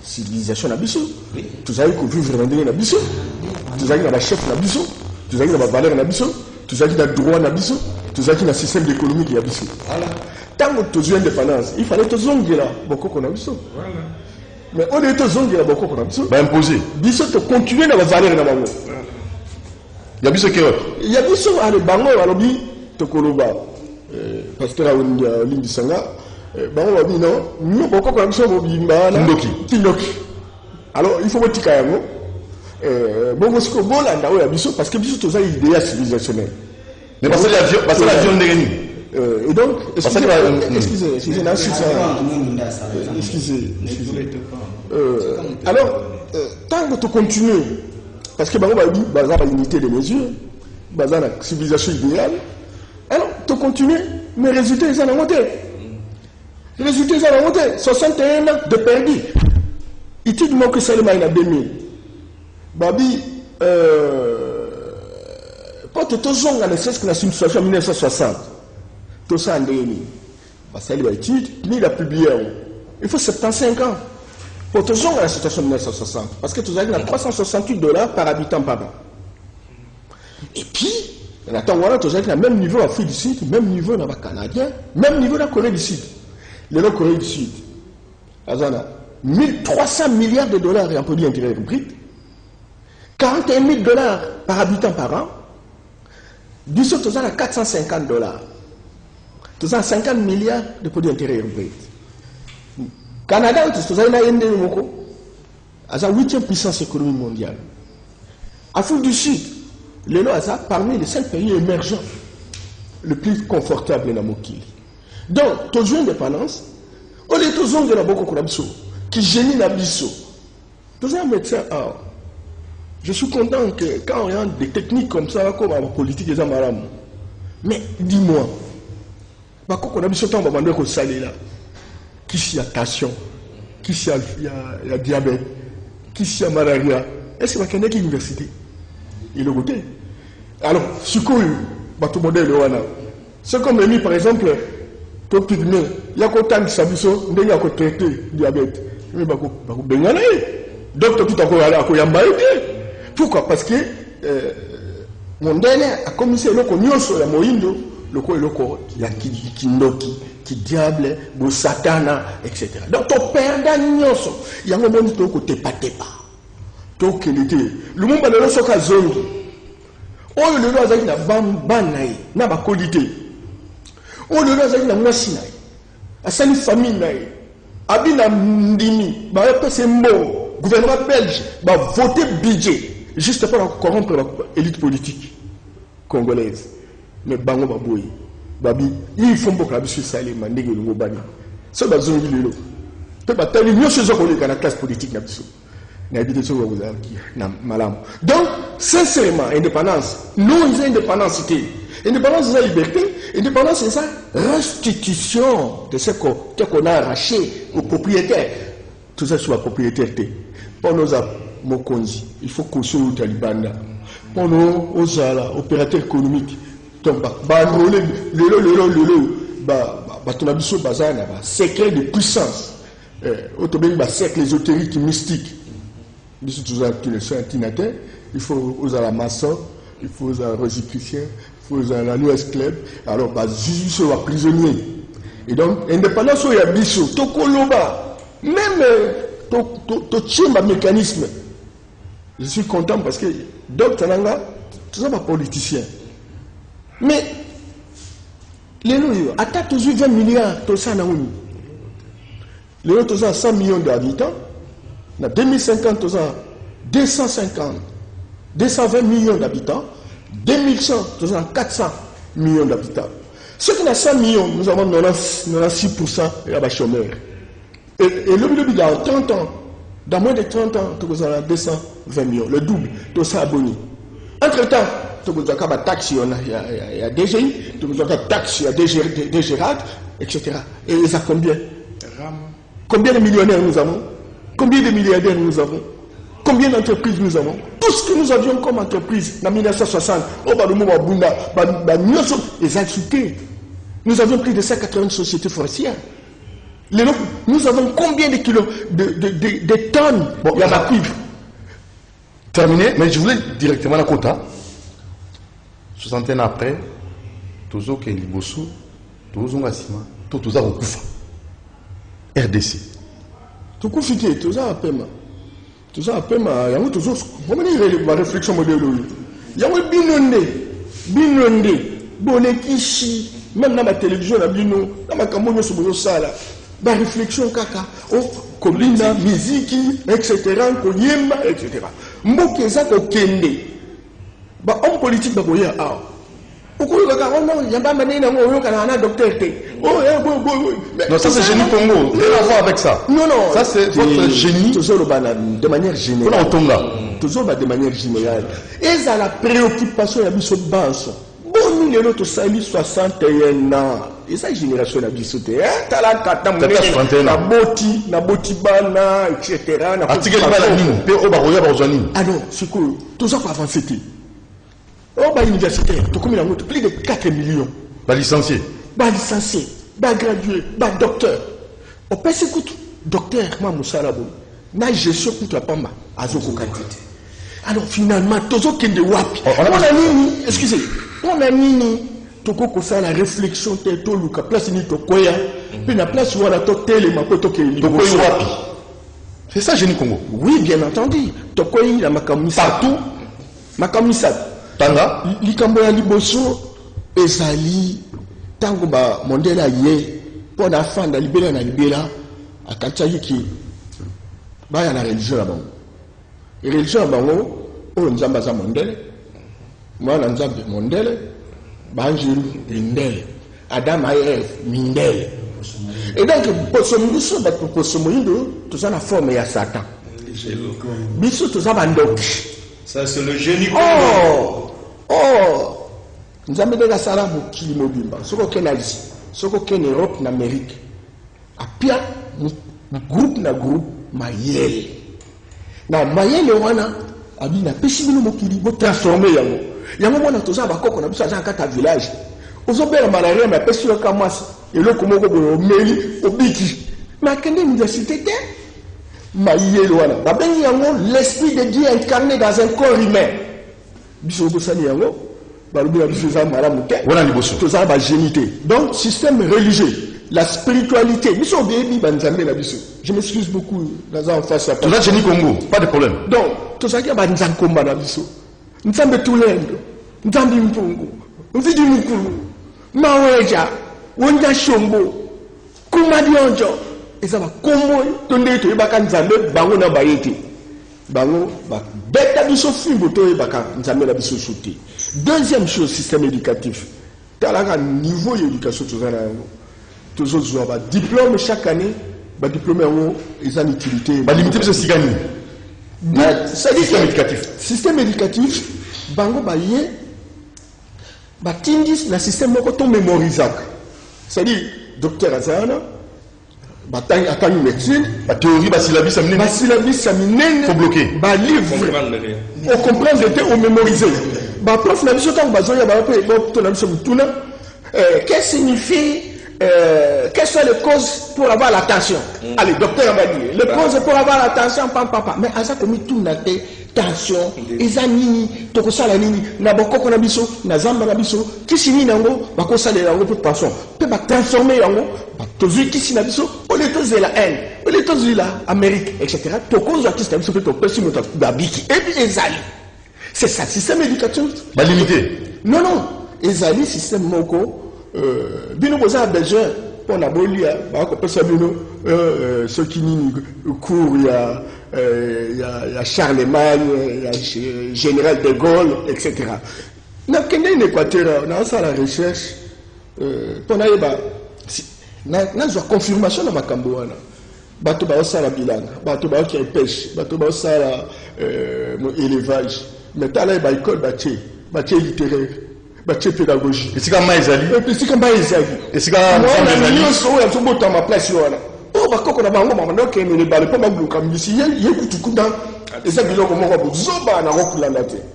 S4: civilisation na biso, tous avez que vivre dans na biso, tous avez na chef na biso, tous avez na valeur na biso, tous avez na droit na biso, tous avez na système économique na biso. Voilà. Tant que tous avez indépendance, il fallait tous onguer là, beaucoup qu'on a biso. Voilà. Mais on est tous onguer là, beaucoup qu'on a biso.
S3: Ba imposer.
S4: Biso te continuer na valeur na bango.
S3: Il y a biso que
S4: il y a biso à le bango alobi to koloba. Pasteur a Lindi Sanga. Bon, non, nous, beaucoup comme ça, alors, il faut que tu aies bon, parce que bon, là, parce que bisous, tout ça, il est civilisationnel.
S3: Mais parce que l'avion de
S4: Et donc, excusez, alors, tant que tu continues, parce que bazar l'unité des mesures, bazar la civilisation idéale, alors tu continues, mais les résultats ils ont monté. Les résultats ils ont monté, 61 ans de perdu. Il dit que c'est le maïs en 2000. Babi, quand tu as une situation en 1960, tout ça en 2000. Parce que l'étude, ni la publié. Il faut 75 ans pour toujours à la situation de 1960. Parce que tu as $368 par habitant par an. Et puis, on attend voilà, tu as le même niveau en Afrique du Sud, même niveau dans le Canadien, même niveau dans la Corée du Sud. Le Corée du Sud, on a 1300 milliards de dollars en produit intérieur brut, 41 000 dollars par habitant par an. Du sud, tu as $450. Tu as 50 milliards de produits intérieurs brut. Canada, tu as la 8e puissance économique mondiale. Afrique du Sud, le Loaza, parmi les 5 pays émergents, le plus confortable dans le Kili. Donc, tu as une indépendance, on est tous de la Boko Kourabiso, qui génie la Bisso. Tu as un médecin. Je suis content que quand on a des techniques comme ça, comme la politique des Amaram, mais dis-moi, on a besoin de salaire là. Qui s'y a tension, qui s'y a diabète, qui s'y a malaria. Est-ce qu'il y a une université? Il est au côté. Alors, ce qu'on a, tout le monde est là. C'est comme mis par exemple, tout pygmée, il y a autant de sabiso, il y a traité diabète. Mais donc, tout à coup, pourquoi? Parce que mon dernier a commencé le cognon sur la moïndo. Le corps, il y a qui diable, le satana, etc. Donc, tu perds d'agnos. Il y a un moment où tu n'es pas. Tu qualité. Le monde de l'eau, c'est zone. Oh, le loi, c'est la banaï, n'a pas qualité. Oh, le loi, c'est la moissine. La salle famille, Abina Ndimi, c'est mot. Gouvernement belge va voter budget juste pour corrompre l'élite politique congolaise. Mais bango baboui babi il faut beaucoup la bisu salé mandenge le ngobani so bazongi lelo pe batali nyosho zo koleka na classe politique na bisu na habité so vous na malam. Donc sincèrement indépendance non ils ont indépendance indépendance c'est la liberté, indépendance c'est ça restitution de ce qu'on a arraché aux propriétaires, tout ça sur la propriété pour nos mokonzi il faut qu'on soit au Talibanda pour nos opérateurs économiques. Donc, secret de puissance, cercle ésotérique mystique. Il faut aux la maçon, il faut aux rosicruciens, il faut aux la Noël Club. Alors, Jésus sera prisonnier. Et donc, indépendance, il y a biso, tokoloba, même to mécanisme. Je suis content parce que Docteur Nanga, tout ça, pas politicien. Mais, les lois, à toujours 20 milliards, tout ça, les autres, 100 millions d'habitants. En 2050, tout ça, 220 millions d'habitants. 2100, tout ça, 400 millions d'habitants. Ceux qui ont 100 millions, nous avons 96% de chômeurs. Et le il y a 30 ans, dans moins de 30 ans, tout ça, 220 millions, le double, tout ça abonné. Entre-temps, tu as un taxi, il y a DGI, tu as un taxi, il y a DGRAD, etc. Et ça combien? Combien de millionnaires nous avons? Combien de milliardaires nous avons? Combien d'entreprises nous avons? Tout ce que nous avions comme entreprise en 1960, nous avions plus de 180 sociétés forestières. Nous avons combien de kilos, de tonnes il y a ma cuivre.
S3: Terminé, mais je voulais directement la quota. 60 ans après, toujours que Liboso, toujours Massima, toujours Okufa. RDC.
S4: Tout confité, toujours à Pema. Toujours à Pema, il y a toujours. Comment dire la réflexion modèle? Il y a Binonde, Bonekishi, même dans la télévision, dans ma campagne sur le sala. La réflexion kaka, Kolina, Miziki, etc., Koyemba, etc. Mbokeza Kokende. Homme politique,
S3: Non, ça c'est génie Congo. Rien à voir avec ça.
S4: Non, non.
S3: Ça c'est votre génie.
S4: De manière générale. Toujours de manière générale. Et ça la préoccupation de Bisso Banso. Bon, nous, les 61 ans. Et ça, génération de Bisso. Na boti bana, etc.
S3: Article
S4: Ah non, c'est quoi? Tout ça pour avancer. Oh, bah, universitaire, plus de 4 millions.
S3: Bah, licencié.
S4: Bah, licencié, bah, gradué, bah, docteur. On peut s'écouter, docteur, moi, Moussalabo. Na gestion contre la pamba, à Zoko Kati. Alors, finalement, Tozo Kende Wapi. On a mis, excusez, on a mis, Toko Kosa, la réflexion, Teto Luka, place ni Tokoya, puis la place où on a toqué les Makoto Keli.
S3: Tokoya Wapi. C'est ça, génie Congo.
S4: Oui, bien entendu. Tokoya, la Makamisa.
S3: Partout.
S4: Makamisa. Tanga likambo ya liboso ezali tango ba mondela ye pona fanda libela na libela akataki ki baya na religion la bango religion bango o nzamba za mondele mwana nzambe mondele banjiru mindele adam ayev mindele et donc posomiso ba posomoindo tout ça la forme ya satan biso tout ça bandoki.
S6: Ça, c'est le génie.
S4: Oh, nous avons des salades qui sont mobiles. Ce qu'on a ici, ce qu'on a en Europe, en Amérique, à Pia, groupe na groupe, Mayel. Na Mayel, on a dit, na péchimino mokili, vous transformez yango. Yango, on a tout ça, on a besoin d'un village. Vous avez la malaria, mais péché le kamas, et le comment au Meli, au Biki. Mais à quelle université Mayel, on a l'esprit de Dieu incarné dans un corps humain. Donc, système religieux, la spiritualité, je m'excuse beaucoup, face à
S3: tout ça, génie Congo, pas de problème.
S4: Donc, tout ça, il y a un combat dans le nous sommes tous les deux, nous sommes tous les deux, nous sommes tous Maweja, Wanda Shombo, Kumadionjo, et ça va comment donner tout le monde, Bango na Bayeti. Bango, bête biso fimboto et baka, nzambe la biso sauté. Deuxième chose, système éducatif. Talaga niveau d'éducation tout ça là. Tous autres ont diplôme chaque année, ba diplôme en ils ont utilité.
S3: Ba limité ce sigani.
S4: Système éducatif. Système éducatif, bango ba yé ba tindis na système moko to mémorisac. C'est-à-dire docteur Azana attends médecine,
S3: la théorie, syllabus,
S4: faut
S3: bloquer.
S4: Livre, on comprend, on mémoriser. Prof, qu'est-ce que signifie, quelles sont les causes pour avoir l'attention? Allez, docteur va dire, les causes pour avoir l'attention, papa. Mais à ça, comme tout n'a pas tension, ezanini, tokosala nini, na bokoko na biso, na zamba na biso, kisini nango, bakosala yango pour passion. Peut ba transformer yango, ba tozu kisina biso, au lieu de la haine, au lieu de la Amérique, etc. Tokozo artiste biso peut topesi moto babiki. Et puis ezali. C'est ça, système éducatif.
S3: Ba limité.
S4: Non, ezali système moko, bino boza besoin. Pour la bolia, ceux qui courent, il y a Charlemagne, il y a Général de Gaulle, etc. Dans le Équateur, on a la recherche, on a une confirmation dans ma cambouana. Bato ba osala bilanga, bato ba qui pêche, bato ba osala élevage. Mais t'as là ba école baché littéraire. Baché pédagogie.
S3: Et c'est comme Maïzali.
S4: Et c'est comme Maïzali.
S3: Et c'est comme Maïzali.
S4: Moi, je suis ma place. Oh, bah, quand on a bango, on a dit que pas mal comme ici. Il y a beaucoup de temps. Et ça, c'est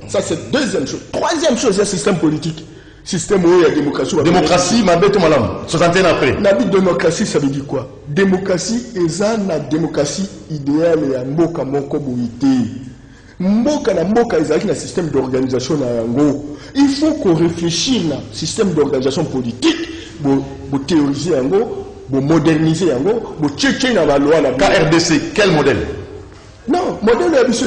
S4: ça, c'est deuxième chose. Troisième chose, c'est le système politique. Système où il y a démocratie.
S3: Démocratie, ma bête, madame. 61 après.
S4: La démocratie, ça veut dire quoi? Démocratie, c'est la démocratie idéale et un mot comme Mboka na mboka ezaki na système d'organisation na yango. Il faut qu'on réfléchisse na système d'organisation politique, bo théoriser yango, bo moderniser yango, bo tchétché na la loi na
S3: KRDC, quel modèle?
S4: Non, modèle ya biso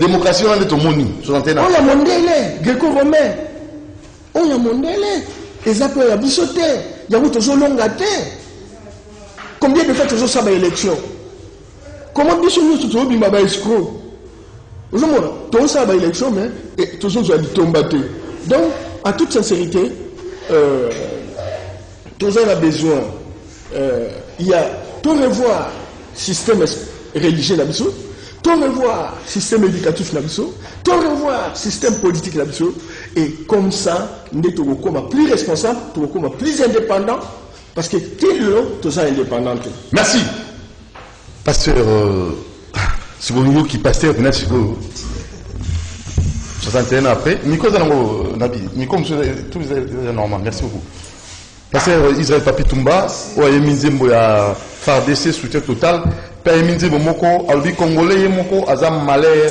S3: démocratie on est au moni, 61 ans.
S4: On a modèle gréco-romain. On a modèle ezapé ya biso te, yango tozo longa te. Combien de fois tozo ça ba élection? Comment biso nous tozo bima ba escroc? Tout ça va élection, mais toujours à tomber. Donc,
S9: en toute sincérité, tous on a besoin, il y a tout revoir système religieux là-dessous, tout revoir système éducatif là-dessous, tout revoir système politique là-dessous, et comme ça, nous sommes plus responsables, nous sommes plus indépendants, parce que tout ça est indépendant.
S3: Merci. Pasteur, c'est vous qui pasteur, peut-être 61 après. Miko Zanango, Nabi, Miko, tout est normal. Merci beaucoup. Pasteur Israël Papi Tumba, Oye Minzembo ya FARDC, soutien total. Père Minzembo Moko, Albi Congolais Moko, Azam Malher,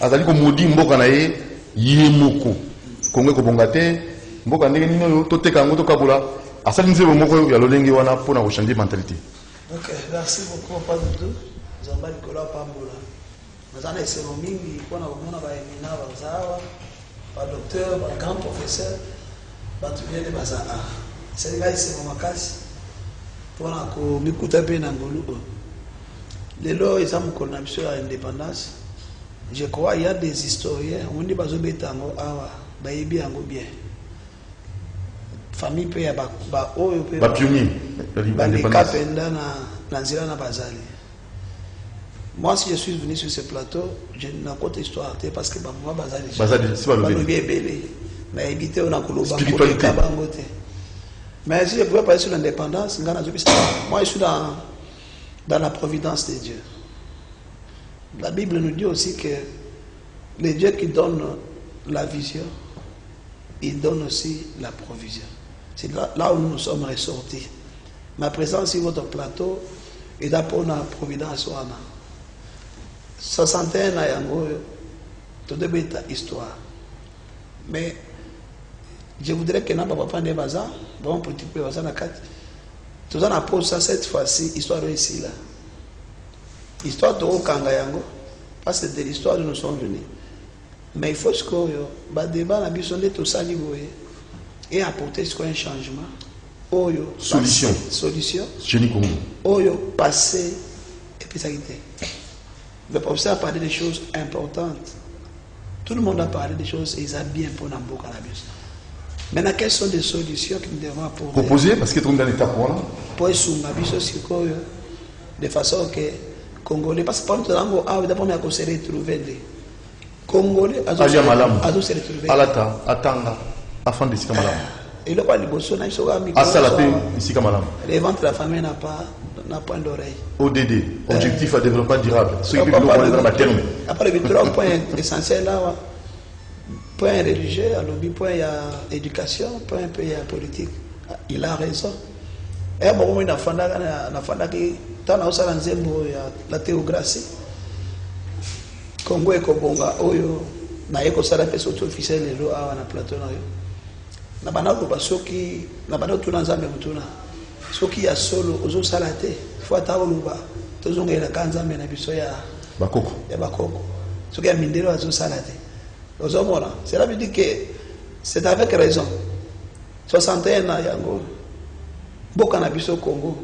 S3: Azaliko Modi Mboka Naye, Yemoko. Congo Kobongate, Mboka Nino, Tote Kango Tokabula. Asal Minzembo Moko, Yalolenge Wana, pour nous changer de mentalité.
S8: Ok, merci beaucoup, Papa Doudou. Zamba Nicolas Pambola. Nous avons essayé de faire des docteur, des grands professeurs, des bazar. C'est là c'est mon casse. Pour m'écouter bien Ngolu. Les lois ils ont connu sur l'indépendance. Je crois il y a des historiens. On dit bazo betango awa bayebi ango bien. Famille pe ya ba oyo pe.
S3: Ba pionnier.
S8: L'indépendance. Na nzira na bazali. Moi, si je suis venu sur ce plateau, je n'ai pas d'histoire parce que moi, Bazali, c'est pas le bien. Mais éviter on a
S3: spiritualité.
S8: Mais si je pouvais parler sur l'indépendance, moi, je suis dans la providence de Dieu. La Bible nous dit aussi que le Dieu qui donne la vision, il donne aussi la provision. C'est là où nous sommes ressortis. Ma présence sur votre plateau est d'abord la providence. 61 ans, tout de suite histoire. Mais je voudrais que nous ne pas de bazar, bon petit peu bazar na carte. Tout ça n'a pas ça cette fois-ci histoire ici là. Histoire de Okanga yango parce que de l'histoire où nous sommes venus. Mais il faut que le débat na biso de tout ça et apporter un changement. Oyo
S3: solution.
S8: Solution.
S3: Génie Congo.
S8: Oyo passé et puis ça a été. Le professeur a parlé des choses importantes. Tout le monde a parlé des choses et ils ont bien pour Nambo Cannabis. Maintenant, quelles sont les solutions que nous devons apporter?
S3: Proposer, parce que tout le monde est dans l'état pour là.
S8: Pour de façon que Congolais, parce que par exemple, d'abord, on a se retrouver les Congolais, à se retrouver.
S3: Alata, Atanga, afin de Sika Malam.
S8: Et le quoi, les Bosso, n'a
S3: pas Asalaté, Sika Malam.
S8: Les ventes de la famille n'a pas point d'oreille.
S3: ODD, objectif à développement durable. Ceux qui veulent dans la terme.
S8: Après, les trois points essentiels là, point religieux, point éducation, point politique. Il a raison. Et bon, il a fallu la théocratie. Congo et Kobonga, Oyo, Naeko Salape sont officiels les lois à la plateau. Nabana Soki, Nabana Tunazame Mutuna. Soki ya solo, Ozo Salate, Fata Oluba, Tozonga la Kanzame na biso ya
S3: Bakoko.
S8: Ya Bakoko. Soki ya Mindelo Ozo Salate. Ozo Mona. Cela veut dire que c'est avec raison. 61 ans, Yango. Boka na biso Congo.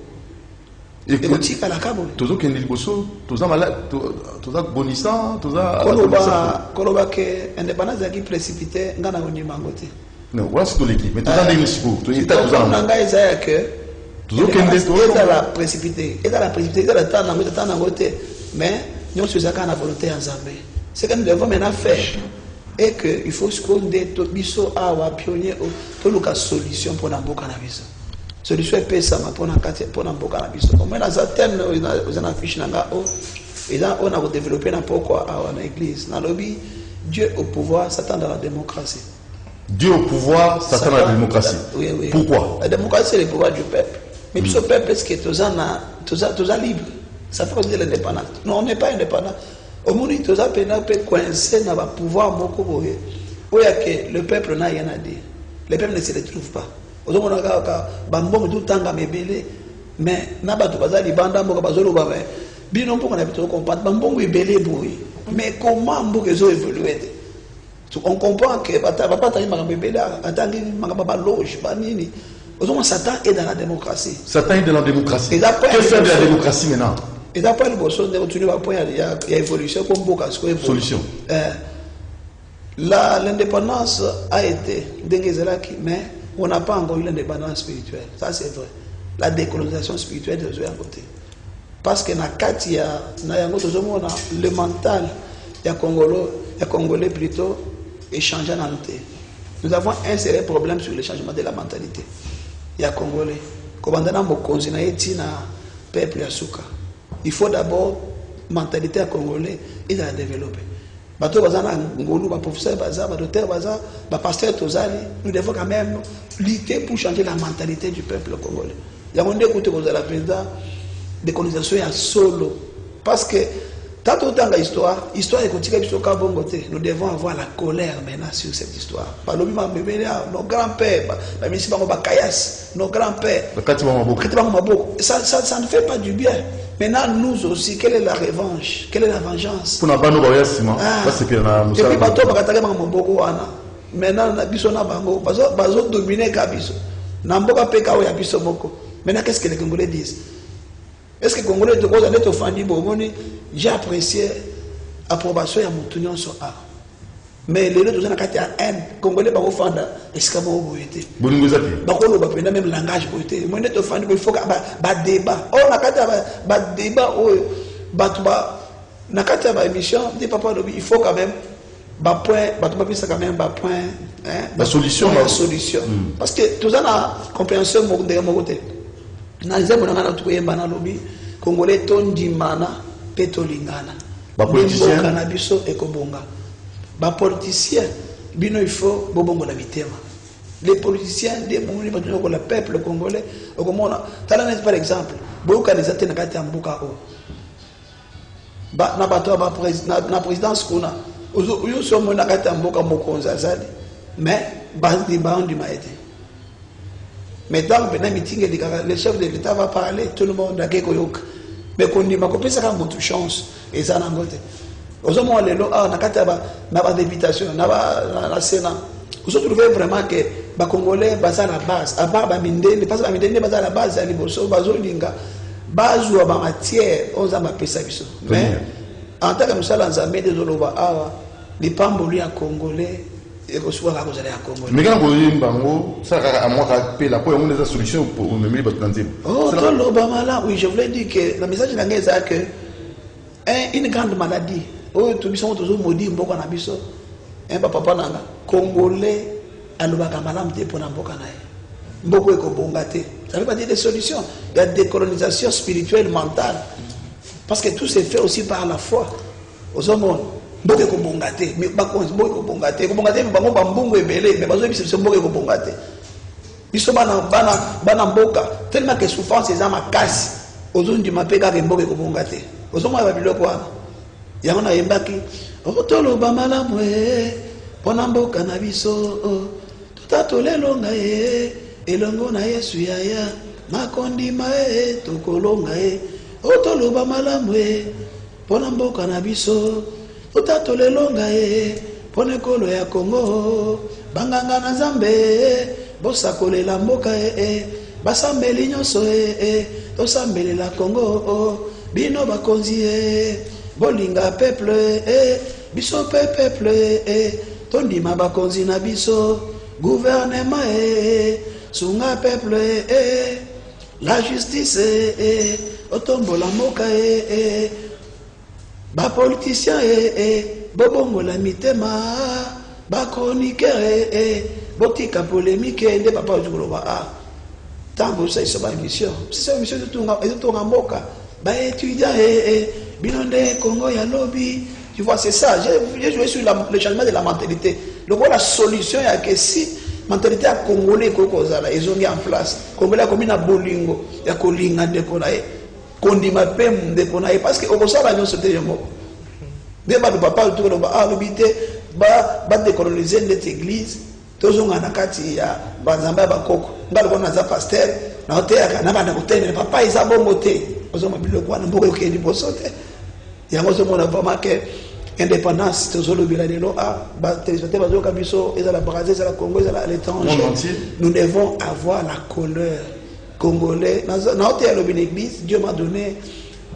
S8: Et Botika la Kabul.
S3: Tozo Kendi Bosso, Toza malade, Toza bonissant, Toza.
S8: Koloba ke indépendance qui précipité, Ngana Onimangote.
S3: Non, voilà c'est l'équipe. Mais Toza Denisco, Toza
S8: Nanga Isaya que.
S3: Toujours Kendi
S8: Toza la précipité. Et dans la précipité, dans le temps, dans le côté. Mais nous sommes à la volonté en Zambie. C'est que nous devons maintenant faire. Et qu'il faut qu'on ait tout biso awa pionnier pour le cas solution pour la cannabis. Solution est paysan pour la cannabis. Au moins dans un thème aux affiches nanga et là on a développé n'importe quoi à l'église. Dans le lobby Dieu au pouvoir, Satan dans la démocratie.
S3: Dieu au pouvoir, Satan dans la démocratie.
S8: Oui, oui.
S3: Pourquoi?
S8: La démocratie c'est le pouvoir du peuple. Mais ce peuple est-ce que tous en libre? Ça fait partie de l'indépendance. Non, on n'est pas indépendant. Au monde où tous peut coincer dans le pouvoir beaucoup où que le peuple n'a rien à dire. Le peuple ne se retrouve pas. Au monde où bambon tout temps mebele mais n'a pas tout bazali banda moko bazolo ba mais binon pour qu'on habite comprendre bambon ebele boy. Mais comment mboka zo évoluer? On comprend que papa ta mebele atangi mangaba loge ba nini. Aujourd'hui, Satan est dans la démocratie.
S3: Satan est dans la démocratie. Que faire de la démocratie maintenant?
S8: Et d'après le bosso, il y a évolution comme beaucoup.
S3: Solution.
S8: L'indépendance a été Dengezelaki, mais on n'a pas encore eu l'indépendance spirituelle. Ça, c'est vrai. La décolonisation spirituelle de à côté. Parce que le mental, il y a Congolais plutôt, est changé en entier. Nous avons un sérieux problème sur le changement de la mentalité. Il y a Congolais. Il faut d'abord, mentalité à Congolais, il a développé. Bato bazana ngolu ba professeur baza ba docteur baza ba pasteur tozali, nous devons quand même lutter pour changer la mentalité du peuple congolais. Il y a un écoute que la président de colonisation à solo parce que tant autant l'histoire est continue sur Kabongote, nous devons avoir la colère maintenant sur cette histoire. Par le moment nos grands-pères, la ministre ba Kayas, nos grands-pères, ça ne fait pas du bien. Maintenant, nous aussi, quelle est la revanche? Quelle est la vengeance?
S3: Pour nous, c'est que
S8: maintenant, bazo dominer Kabiso. Namboka peka ya biso moko. Maintenant, qu'est-ce que les Congolais disent? Est-ce que les Congolais de cause d'être offendus? J'ai apprécié l'approbation à mon tunion sur A. Mais les autres, ils ont haine. Congolais, ils ont offendu. Est-ce qu'ils ont été? Ils ont même langage. Ils ont été offendus. Il faut qu'il y ait un débat. Oh, il y a une émission. Il faut quand même
S3: la solution.
S8: Parce que tout ça, la compréhension de mon côté. Dans les hommes, Congolais, Tondimana, Petolingana. Cannabis et Kobonga. Les politiciens, il faut que les politiciens, le peuple congolais, par exemple, la présidence, mais maintenant, le chef de l'État va parler, tout le monde a quelque chose. Mais qu'on dit, ça a une chance. Et ça n'a pas été. Aux hommes, on a des députation, on a la Sénat. Vous trouvez vraiment que les Congolais sont à la base. À part les Mindés, parce que les Mindés sont à la base, les Bosso, les Linga, base ou en matière, on a appelé ça. Mais en tant que nous sommes dans un média de l'Oba, les Pamboli en Congolais, et que soit la cause de la Congolais.
S3: Mais quand vous dites ça a moi rappelé la première des solutions pour me mettre dans le
S8: oh, l'Obama là, oui, je voulais dire que le message de la guerre, c'est que une grande maladie. Oh, tout le monde maudit mboko na biso. Papa nanga Congolais alobaka malam te pona mboka na ye. Mboko eko bongate. Ça veut pas dire des solutions. Il y a des décolonisation spirituelle, mentale. Parce que tout se fait aussi par la foi. Aux hommes, mboko eko bongate. Mais mboko eko bongate. Eko bongate mais bango bambungo ebele. Mais bazo biso mboko eko bongate. Biso bana mboka. Tellement que souffrance les âmes casse. Aux hommes du mapeka ke mboko eko bongate. Aux hommes ba biloko wana. Yangona yembaki otolo bamala mwe pona mboka na biso tutatolelonga ye elongo na Yesu yaya makondima e tokolonga e otolo bamala mwe pona mboka na biso tutatolelonga ye pona kolo ya Kongo banganga na Nzambe bosakolela mboka e basambeli nyonso e tosambelela Kongo bino bakonzi e bolinga peuple biso peuple tondima bakonzi na biso gouvernement sunga peuple la justice otombola mboka ba politicien bobongola mitema ba chroniqueur botika polémique nde papa ozukoloba tango ça c'est ba mission c'est une mission de tunga mboka ba étudiant Binonde Congo ya lobby, tu vois c'est ça. J'ai joué sur le changement de la mentalité. Donc la solution est que si mentalité à Congolais kokozala ils ont mis en place. Congolais comme na bolingo ya kolinga de konae. Kondima pem de konae parce que okosala nyo sote yemo. Deba de papa tout le ba lobité ba décoloniser cette église. Tozonga na kati ya banzamba bakoko. Ngalo kona za pasteur na hotel na bana kotene papa izabongo te. Ozoma biloko wana mboko kendi bosote. Yango zo mona vraiment que indépendance tozolo bilade lo ba téléspectateurs bazoka biso ezala Brazil ezala Congo ezala l'étranger. Nous devons avoir la couleur congolais. Na hotel lobi l'église, Dieu m'a donné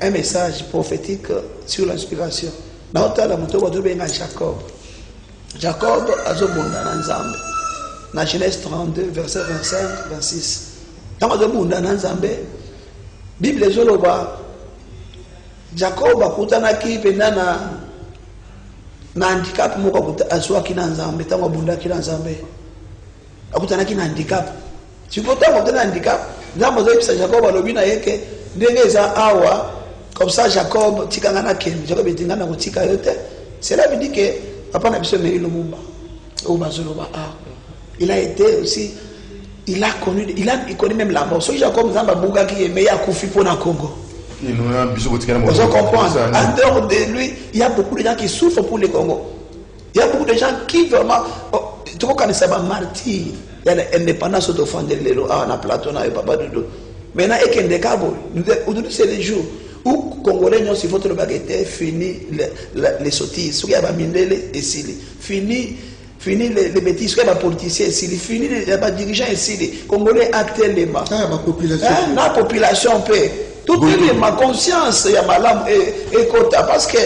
S8: un message prophétique sur l'inspiration. Na hotel la moto bazo benga Jacob. Jacob azobunda na Nzambe. Na Genèse 32 verset 25-26. Tant azobunda na Nzambe, Bible ezoloba Jacob akutanaki pena na handicap moko aswaki na Nzambe tango abundaki na Nzambe. Akutanaki na handicap. Sikoto akutanaki na handicap, Nzambe azobisa Jacob alobi na yeke ndenge eza awa comme ça Jacob tikanga na ken. Jacob etingana kotika yote. Cela veut dire que papa na biso Meri Lumumba au bazoloba il a été aussi il connaît même la mort. So Jacob Nzambe buga ki mais ya kufi pour na Congo.
S3: Il nous a biso kotika na.
S8: Vous comprenez? En dehors de lui, il y a beaucoup de gens qui souffrent pour le Congo. Il y a beaucoup de gens qui vraiment tu vois quand ça va martyr. Il y a l'indépendance de fonder les lois na Platon na papa Doudou. Maintenant et qu'un décabo. Aujourd'hui c'est les jours où Congolais n'ont si votre baguette fini les sottises, ce qui a mindele et sili. Fini les bêtises, ce qui a politiciens et sili. Fini les dirigeants et sili. Congolais actuellement.
S4: Ma population.
S8: La population peut. Tout est ma conscience, il y a ma lame et quota. Parce que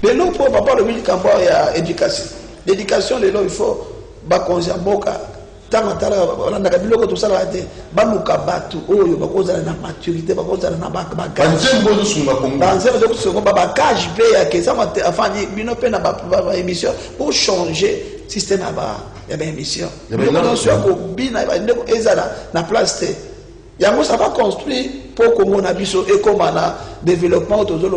S8: le lot pour papa le mille cambo il y a éducation. L'éducation, le lot il faut conscience boka. On a biloko tout ça là te bamuka batu oyo bakoza na maturité bakoza na bagage
S3: banzembo zo sunga Congo
S8: banzembo zo sunga bagage pe ya ke ça mate afani bino pe na ba émission pour changer système ba ya ba émission bino so ko bina ba ndeko ezala na place te yango ça va construire pour Congo na biso et comme na développement autour sur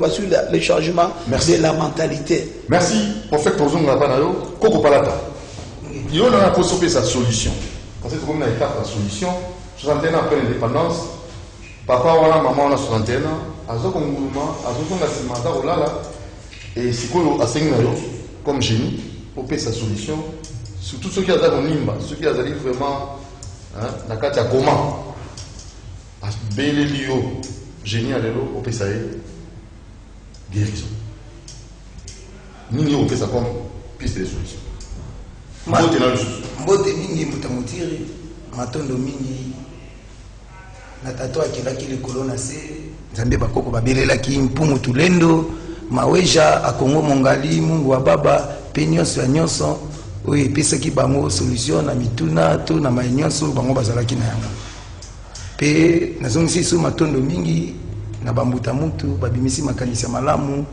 S8: le changement de la mentalité.
S3: Merci prophète Tozonga banayo koko palata. Il y a une solution. Parce que comme on a étape la solution, 61 ans après l'indépendance, papa ou maman a 61 ans, azo konguluma, azo konga simata olala, et si quoi asenga comme génie pour payer sa solution, surtout ceux qui ont dans nimba, ceux qui ont vraiment na kati ya comment, belelio génie à l'élo pour payer sa guérison. Nini au payer sa comme piste de solution.
S10: Mbote mingi mutamutiri matondo mingi na tato akilaki likolo na se Nzambe bakoko babelelaki mpumu tulendo maweja akongo mongali Mungu wa baba pe nyonso ya nyonso oyo epesaki bango solution na mituna to na mayenyonso bango bazalaki na yango pe nazongisi su matondo mingi na bambuta mutu babimisi makanisi ya malamu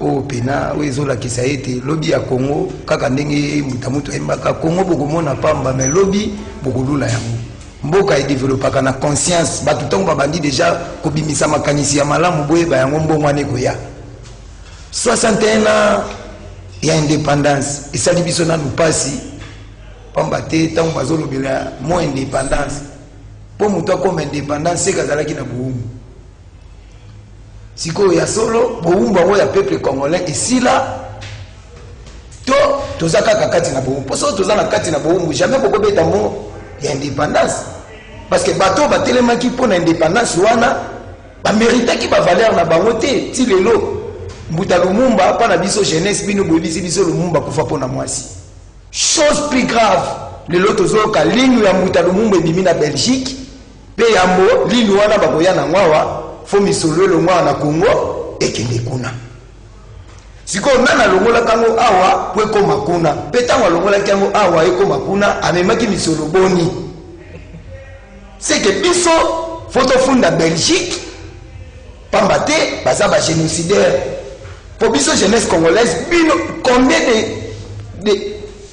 S10: o pena wezola kisa ete lobi ya Congo kaka ndenge mutamutu embaka Congo bokomona pamba mais lobi bokolula yango mboka e développaka na conscience batu tongo babandi déjà kobimisa makanisi ya malamu boye ba yango mbongwane koya 61 ans ya indépendance esali biso na lupasi pamba te tango bazolobela mo indépendance po mutu akoma indépendance sekazalaki na buumu siko ya solo boumba ya peuple congolais esila to toza kaka kati na boumba poso toza na kati na boumba jamais bokobeta mo ya indépendance parce que bato batelemaki mpona indépendance wana baméritaki bavaleur na bango te ti lelo mbuta Lumumba mpa na biso jeunesse bino boyebisi biso Lumumba kufa mpona mwasi chose plus grave lelo tozoyoka linu ya mbuta Lumumba ebimi na Belgique mpe yambo linu wana bakoya na ngwawa fo misolo longwa na Congo ekende kuna siko nana longola kango awa po ekoma kuna pe tango longola kango awa ekoma kuna amemaki misolo boni c'est que biso photo funda Belgique pamba te baza ba génocidaire pour biso jeunesse congolaise bino combien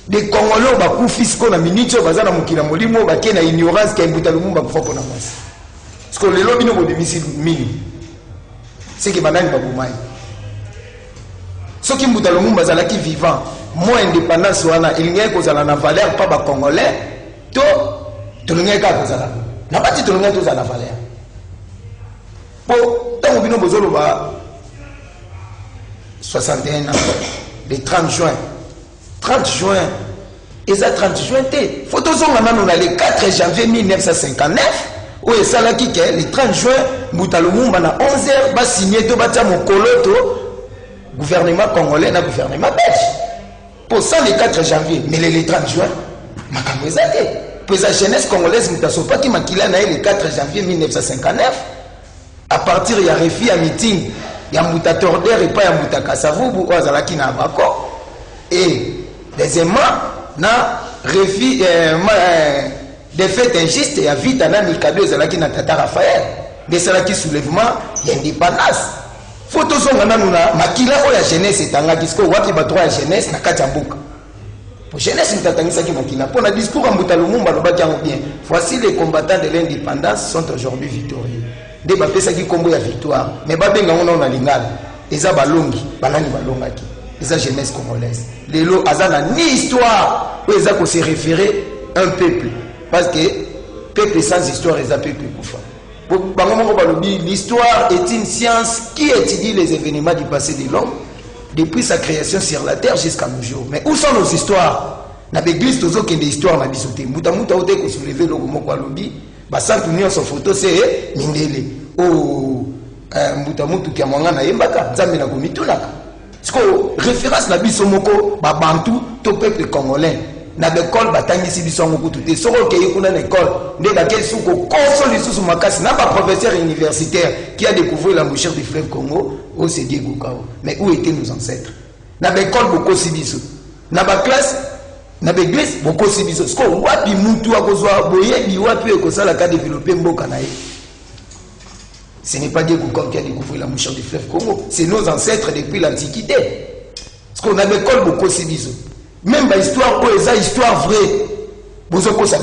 S10: de Congolais bakufi siko na minute baza na mokila molimo bakie na ignorance ka Mbuta Lumumba kufa pona mwasi. Parce que les lobbies n'ont pas de missiles mille. C'est que madame Baboumaï. Ce qui Mbuta Lumumba zalaki vivant, moins indépendance wana, il n'y a qu'aux alana valeur pas ba congolais. To n'y a qu'aux alana. N'a pas dit to n'y a qu'aux alana valeur. Pour tant que nous bozolo ba 61 ans, le 30 juin. 30 juin. Et ça 30 juin té. Photos on a le 4 janvier 1959. Où est ça là qui est le 30 juin Mbuta Lumumba na 11h va signer to batia mokoloto gouvernement congolais na gouvernement belge pour ça le 4 janvier mais le 30 juin makambo ezate pour la jeunesse congolaise mutasopa ki makila na le 4 janvier 1959 à partir ya refi à meeting ya Mbuta Torder et pas ya Mbuta Kasavubu ou azalaki na bako et Deuxièmement, na refi des faits injustes et à vite na Mikado ezalaki na Tata Raphaël. Mais c'est là qui soulèvement il y a indépendance. Photo songa na nuna makila o ya jeunesse etanga kisko wapi ba droit ya jeunesse na kati ya mboka. Pour jeunesse ntatangisa ki makila pour na discours en Mbuta Lumumba lobaki yango bien. Voici les combattants de l'indépendance sont aujourd'hui victorieux. De ba pesa ki kombo ya victoire. Mais ba benga ngona na lingala. Eza balongi, balani balongaki. Eza jeunesse congolaise. Lelo azana ni histoire où eza ko se référer un peuple parce que peuple sans histoire eza peuple kufa. L'histoire est une science qui étudie les événements du passé de l'homme depuis sa création sur la terre jusqu'à nos jours. Mais où sont nos histoires? Dans l'église, tous autres histoires na bisoté. Muta muta ote ko soulever le moko alobi, ba sant union son photo c'est mindele. Oh muta mutu ki amanga na yembaka, nzambe na komitulaka. Parce que référence na biso moko ba bantu to peuple congolais. Na l'école batangisi biso ngoko tout soko ke yekuna na école nde laquelle suko console sous makasi na ba professeur universitaire qui a découvert la mouchure du fleuve Congo au Sédié Gokao. Mais où étaient nos ancêtres? Na l'école boko sibiso na ba classe na l'église boko sibiso soko wapi mutu akozwa boye bi wapi ekosala ka développer mboka na ye. Ce n'est pas Dieu qui a découvert la mouchure du fleuve Congo, c'est nos ancêtres depuis l'Antiquité. Parce qu'on a l'école boko sibiso. Même l'histoire, c'est une histoire vraie. Vous avez ça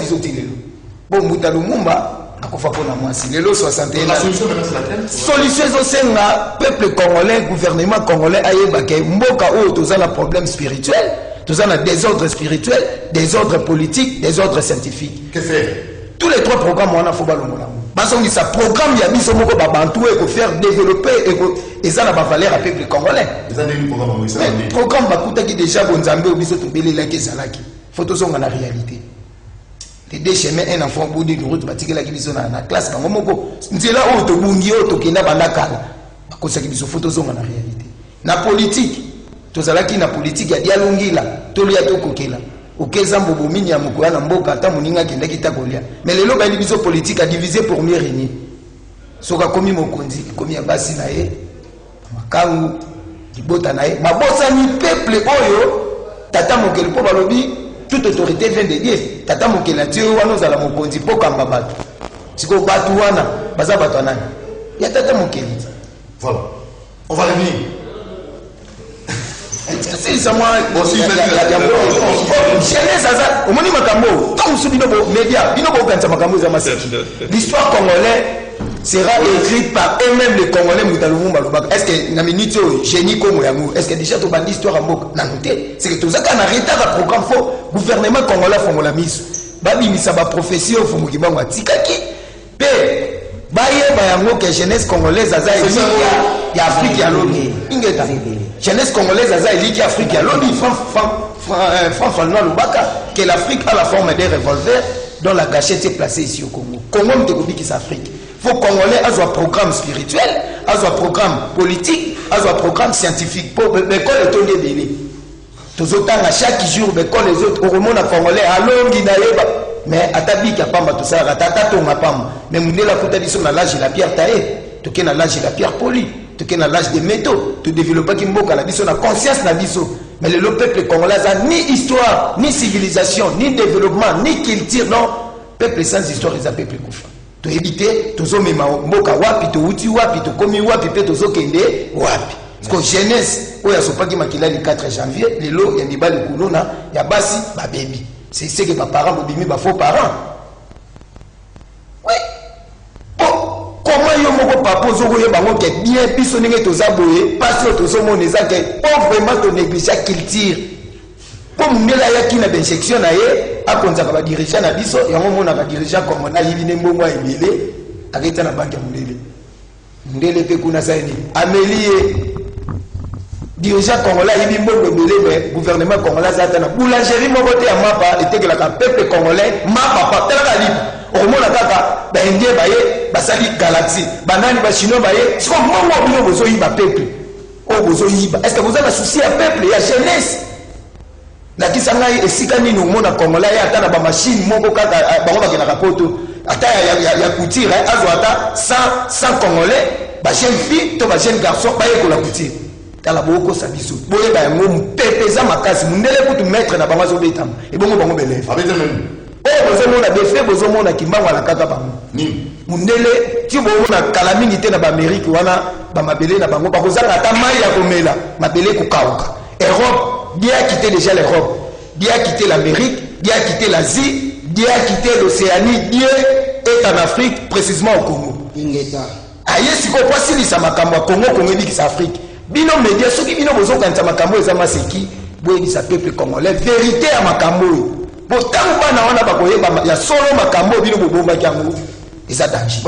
S10: bon, Mbuta Lumumba, à quoi faut moi si le 61. La solution maintenant c'est laquelle? Solution c'est le peuple congolais, gouvernement congolais, aïe mboka ou tous un problème spirituel, tous un désordre spirituel, désordre politique, désordre scientifique. Que faire? Tous les trois programmes on a faut balongola. Parce que ça programme ya biso moko ba bantu et ko faire développer et ça na ba valeur à peuple congolais. Les années programme ça. Programme ba kuta ki déjà bonzambe au biso to belela ke salaki. Photo songa na réalité. Les deux chemins un enfant bout de route batikela ki biso na classe bango moko. Nzela o to bungi o to kenda banda kala. Ko sa ki biso photo songa na réalité. Na politique. To zalaki na politique ya dialongila, to liya to kokela. Okeza mbobo mini ya moko na mboka ata moninga kenda kitakolia. Mais lelo ba libiso politique a divisé pour mieux régner. Soka komi mokonzi, komi ya basi na ye, makangu, libota na ye, mabosa ni peuple oyo, tata mokeli po balobi, toute autorité vient de Dieu. Tata mokeli a Dieu wana ozala mokonzi po kamba batu. Siko batu wana, baza batu nani? Ya tata mokeli.
S3: Voilà. On va revenir.
S10: C'est ça moi aussi jeunesse ça au moni makambo comme sous bino média bino ko kanza makambo za massa l'histoire congolaise sera écrite par eux-mêmes les Congolais Mbuta Lumumba lobaka est-ce que na minute génie comme yango est-ce que déjà to bandi histoire mboka na noté c'est que to zaka na retard à programme faux gouvernement congolais fongola miso babimisa ba profession fo mukibango atikaki pe baye bayango que jeunesse congolaise aza ya Afrique ya lobi ingeta jeunesse congolaise aza eliki Afrique ya lobi François Lubaka que l'Afrique a la forme d'un revolver dont la gâchette est placée ici au Congo. Congo me dit que c'est Afrique. Faut Congolais a un programme spirituel, a un programme politique, a un programme scientifique pour l'école est tombée belé. Tous autant à chaque jour l'école les autres au monde Congolais à longi naïba mais atabi ka pamba tout ça tata to mapam mais mundela kutadiso na l'âge la pierre taé to ke na l'âge la pierre polie to ke na l'âge des métaux to développer ki mboka la biso na conscience na biso mais le peuple congolais a ni histoire ni civilisation ni développement ni culture non peuple sans histoire est un peuple kufa to éviter to zo mema mboka wapi to uti wapi to komi wapi pe to zo kende wapi parce que jeunesse oya sopaki makila le 4 janvier lelo ya mibali kuluna ya basi ba baby c'est ce que mes parents bobimi ba faux parents. Oui. Oh, comment yo moko papa zoko ye bango ke bien biso ninge toza boye parce que tozo moneza ke vraiment to négliger culture. Comme mela ya kina d'injection na ye akonza ba dirigeant na biso yango mona ba dirigeant comme na yibi ne mbongo ebele akita na banque ya mundele. Mundele pe kuna saini Amélie dirigeant congolais il mbongo ebele mais gouvernement congolais azata boulangerie moko te ya mapa était que la peuple congolais mapa pa tela ka libre au mona kaka ba indien baye basali galaxie banani ba chinois baye siko mbongo bino bozo yiba peuple o bozo yiba est-ce que vous avez souci à peuple ya jeunesse la kisanga esika nini au mona congolais ata na ba machine moko kaka bango ba kena kapoto ata ya couture azo ata 100 congolais ba jeune fille to ba jeune garçon baye ko la couture tala boko sabiso boye ba yango mpepeza makasi mundele kutu maître na bango zobetam et bongo bango belef
S3: abete même
S10: bozo mona defe bozo mona kimbango ala kaka bango
S3: ni
S10: mundele ti bozo na kala mingi te na ba Amérique wana ba mabele na bango bakozanga ata mai ya komela mabele kokauka Europe bien quitté déjà l'Europe bien quitté l'Amérique bien quitté l'Asie bien quitté l'Océanie bien est en Afrique précisément au Congo
S7: ingeta
S10: aye siko posilisa makambo ya Congo ebikisa Afrique bino média soki bino bozokanisa makambo eza maseki boyebisa peuple congolais vérité ya makambo oyo botango bana wana bakoyeba ya solo makambo bino bobombaki yango eza danger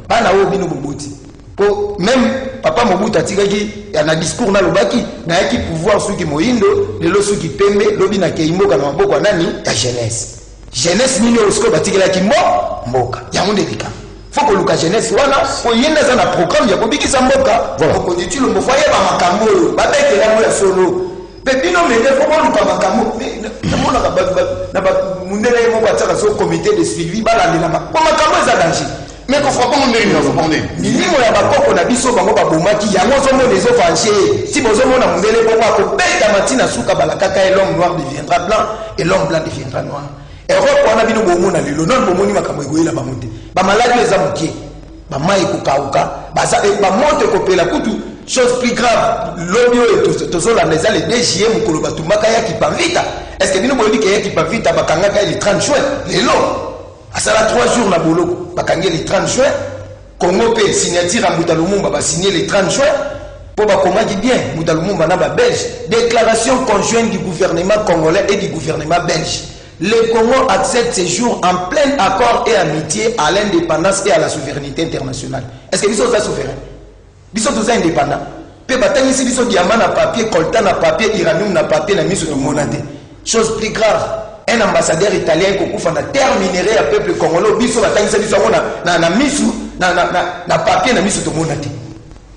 S10: bana oyo bino boboti po même papa Mobutu atikaki na discours nalobaki nayaki pouvoir soki moyindo lelo soki pembe lobi na keimboka na maboko ya nani ya jeunesse nini oyo sikoyo batikelaki mboka yango nde likambo faut que Lucas jeunesse wana oyenda za na programme ya kobikisa mboka mokonzi ti lombo fo yeba makambo oyo babetela yango ya solo mpe bino mende fo boluka makambo namonaka na mundele moko atiaka so comité de suivi balandela makambo eza danger
S3: mais kofrapanga ndenge nafrapanga ndenge
S10: milimo ya bakoko na biso bango babomaki yango ozomona ezofanche si bozomona mundele bongo akobeta matina suka balakaka et l'homme noir deviendra blanc et l'homme blanc deviendra noir Europe wana bino bomona lelo non bomoni makambo egoyela bango te bamaladi eza mokie bamai kokauka bamonte kopela kutu chose plus grave lobi oyo tozolanda eza le 2 juillet mokolo batumaka yaki pavita est ce que bino boyebi ke yaki pavita bakangaka le 30 juin lelo asala 3 jours na boloko bakangi le 30 juin Congo pe signature ya Mbuta Lumumba basigné le 30 juin po bakomaki bien Mbuta Lumumba na babelge déclaration conjointe du gouvernement congolais et du gouvernement belge. Le Congo accepte ces jours en plein accord et amitié à l'indépendance et à la souveraineté internationale. Est-ce que nous sommes souverains? Nous sommes indépendants. Peu bataille ici, nous sommes diamant na papier, coltan na papier, iranium na papier, na mise de monade. Chose plus grave, un ambassadeur italien qui a na terre minérée à peuple congolais, biso bataille ici, nous sommes na mise na papier, na mise de monade.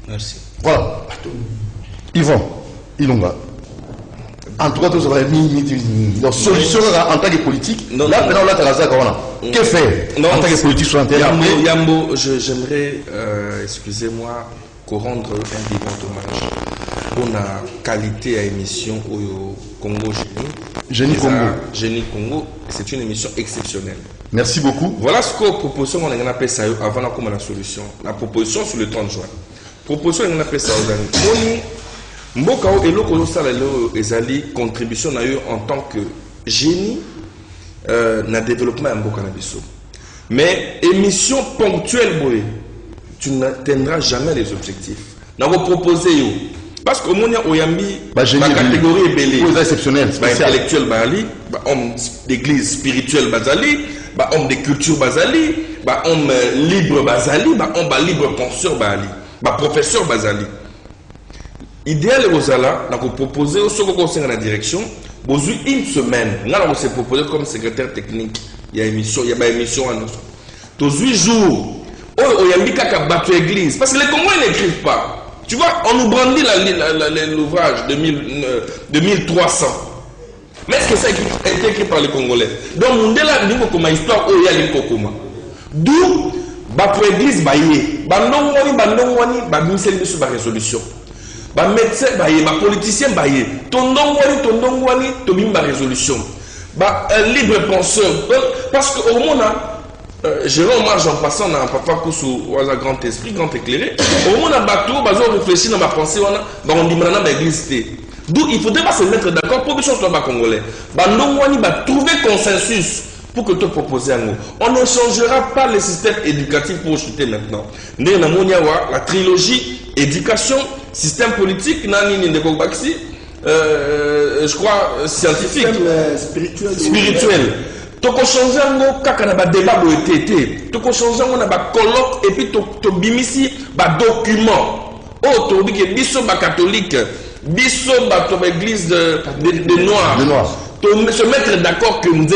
S3: Merci. Voilà. Yvon, Ilonga. En tout cas, tout ça va être donc solution en tant que politique. Là, maintenant, là, tu as que faire en tant que politique sur un terrain.
S5: Yambo, j'aimerais, excusez-moi, qu'on rendre un vivant hommage pour la qualité à émission au Congo Génie. Génie Congo, c'est une émission exceptionnelle.
S3: Merci beaucoup.
S5: Voilà ce que proposition on a appelé ça avant la solution. La proposition sur le 30 juin. Proposition on a appelé ça aujourd'hui. Mboka o eloko lo sala lo ezali contribution na yo en tant que génie na développement ya mboka na biso. Mais émission ponctuelle boye, tu n'atteindras jamais les objectifs. Na ko proposer yo parce que monia oyambi ba catégorie ebelé,
S3: exceptionnel,
S5: intellectuel bazali, ba homme d'église spirituel bazali, ba homme de culture bazali, ba homme libre bazali, ba homme libre penseur bazali, ba professeur bazali. Idéal Rosala, n'a proposé au second conseil de la direction, besoin une semaine. On s'est proposé comme secrétaire technique. Il y a émission, il y a émission à nous. Tous 8 jours. Oh, il y a mis qu'à battre l'église. Parce que les Congolais n'écrivent pas. Tu vois, on nous brandit l'ouvrage de 1300. Mais est-ce que ça a été écrit par les Congolais? Donc, on dit là, nous comme histoire, il y a l'Inkokoma. D'où, battre l'église, bandongwani, ministère de la résolution. Ba médecin baye, ba politicien baye, tondongwani, tobimba résolution. Ba libre penseur, parce que au monde Jérôme Marge en passant dans papa Koussou, un grand esprit, grand éclairé. Au monde bateau, bazo réfléchir dans ma pensée, on dit maintenant ma église. D'où il faudrait pas se mettre d'accord pour que ce soit pas congolais. Ba ndongwani ba trouver consensus pour que tu proposes à nous. On ne changera pas le système éducatif pour chuter maintenant. La trilogie éducation, système politique, je crois scientifique, spirituel. Tu peux changer un débat tu peux changer un colloque et puis tu bimisi un document. Oh, tu dis que biso catholique, biso église de noirs. Se mettre d'accord que nous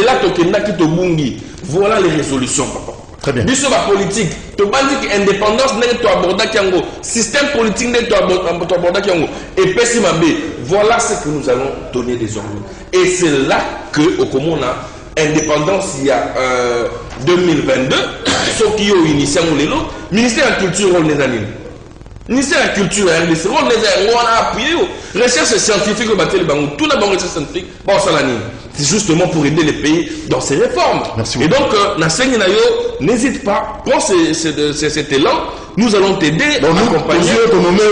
S5: voilà les résolutions, papa.
S3: Très bien.
S5: Biso la politique, tu vas dire que l'indépendance n'est pas abordée Kiango, système politique n'est pas abordé Kiango. Et Pessimabé, voilà ce que nous allons donner désormais. Et c'est là que, au Comona, indépendance, il y a 2022, ce qui est initié, le ministère de la Culture, on les anime. ministère de la culture à RDC on a appuyé recherche scientifique tout d'abord recherche scientifique c'est justement pour aider les pays dans ces réformes. Et donc n'hésite pas, prends cet élan, nous allons t'aider à accompagner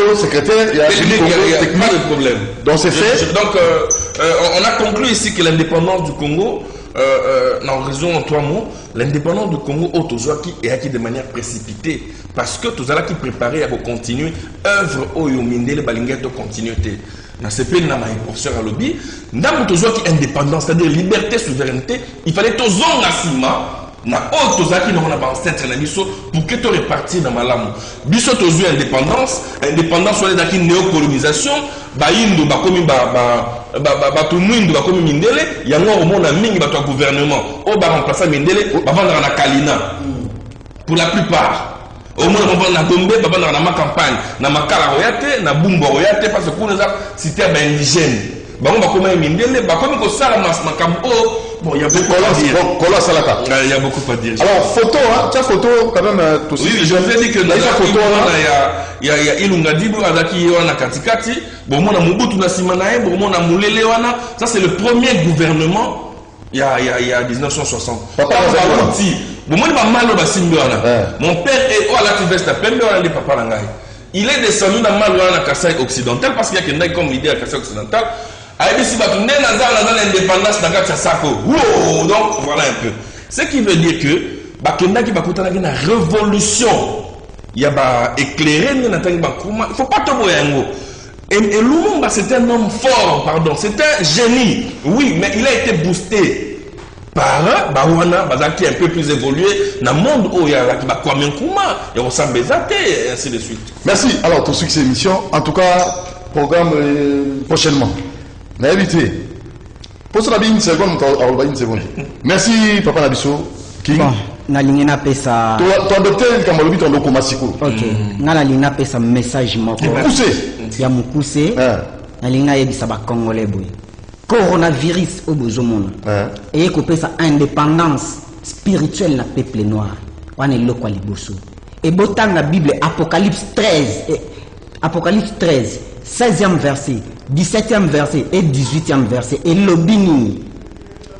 S3: au secrétaire, il y a
S5: pas de problème.
S3: Donc c'est fait.
S5: Donc on a conclu ici que l'indépendance du Congo en raison en 3 mots, l'indépendance du Congo qui est acquis de manière précipitée parce que tout ça qui préparait à continuer œuvre au Yomindele Balingueto continuité. Dans ce pays, dans ma professeur à lobby, dans qui indépendance, c'est-à-dire liberté, souveraineté, il fallait tout Nassima, na autres qui n'ont pas pour que tu répartis dans ma lame. Biso tozu indépendance soit dans néocolonisation, bayindo bakomi batu mwindu bakomi mindele, yango omona mingi bato gouvernement, o ba remplacer mindele, ba vendre na Kalina. Pour la plupart. Au moins, on va Gombe, on va dans ma campagne, dans ma Kala Royate, dans Bumbo Royate, parce que pour nous, c'était indigène. On va comme Mindele, comme que ça, bon, il y a beaucoup à dire. Il y a beaucoup à dire.
S3: Alors, photo, tiens, photo, quand même, tout
S5: oui, je vous ai dit que dans la photo, il y a Ilungadibu, Adaki, Yoana Katikati, bon, mon Amubutu Nassimanae, bon, mon Amoulele, ça, c'est le premier gouvernement, il y a 1960. Papa, mon père est à la Tivesta, il est descendu dans Malouana Kassai occidental parce qu'il y a quelqu'un comme l'idée à Kassai occidental. L'indépendance donc voilà un peu. Ce qui veut dire que une révolution, il y a éclairé, il ne faut pas te voir. Et Lumumba c'est un homme fort, pardon, c'est un génie, oui, mais il a été boosté par Bawana, qui est un peu plus évolué dans le monde où il y a Kwame Nkrumah, il y a Osam Bezate, et ainsi de suite.
S3: Merci. Alors, pour succès émission, en tout cas, programme prochainement. L'invité. Pour cela, une seconde. Merci, Papa Nabiso. King.
S7: Bon, Nalingena pesa.
S3: Tu as adopté le Kamalobi, tu as adopté Masiko.
S7: Ok. Nalingena pesa message moko. Il y a Moukoussé. Nalingena yebisa ba Congolais boy. Coronavirus au Bozomon. Et qu'on peut sa indépendance spirituelle na peuple noir. On est local liboso. Et botan la Bible Apocalypse 13, 16e verset, 17e verset et 18e verset. Et l'obini.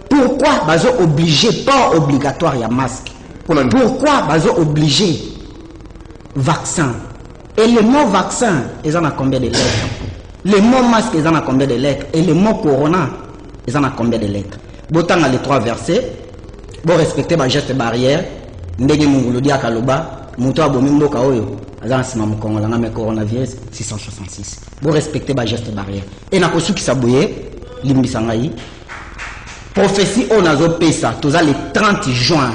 S7: Pourquoi bazo obligé, pas obligatoire, il y a masque. Pourquoi bazo obligé vaccin? Et le mot vaccin, ils en ont combien de lettres? Le mot masque, ils en ont combien de lettres? Et le mot corona, ils en ont combien de lettres? Botan a les 3 versets. Bon, respecter ma geste barrière. Ndege munguludi akaloba. Mouto abomimbo kaoyo. Azan sima mkongo langa me coronavirus 666. Bon, respecter ma geste barrière. Et na kosu ki sabouye, limbi sangayi. Prophétie on a pesa. Toza le 30 juin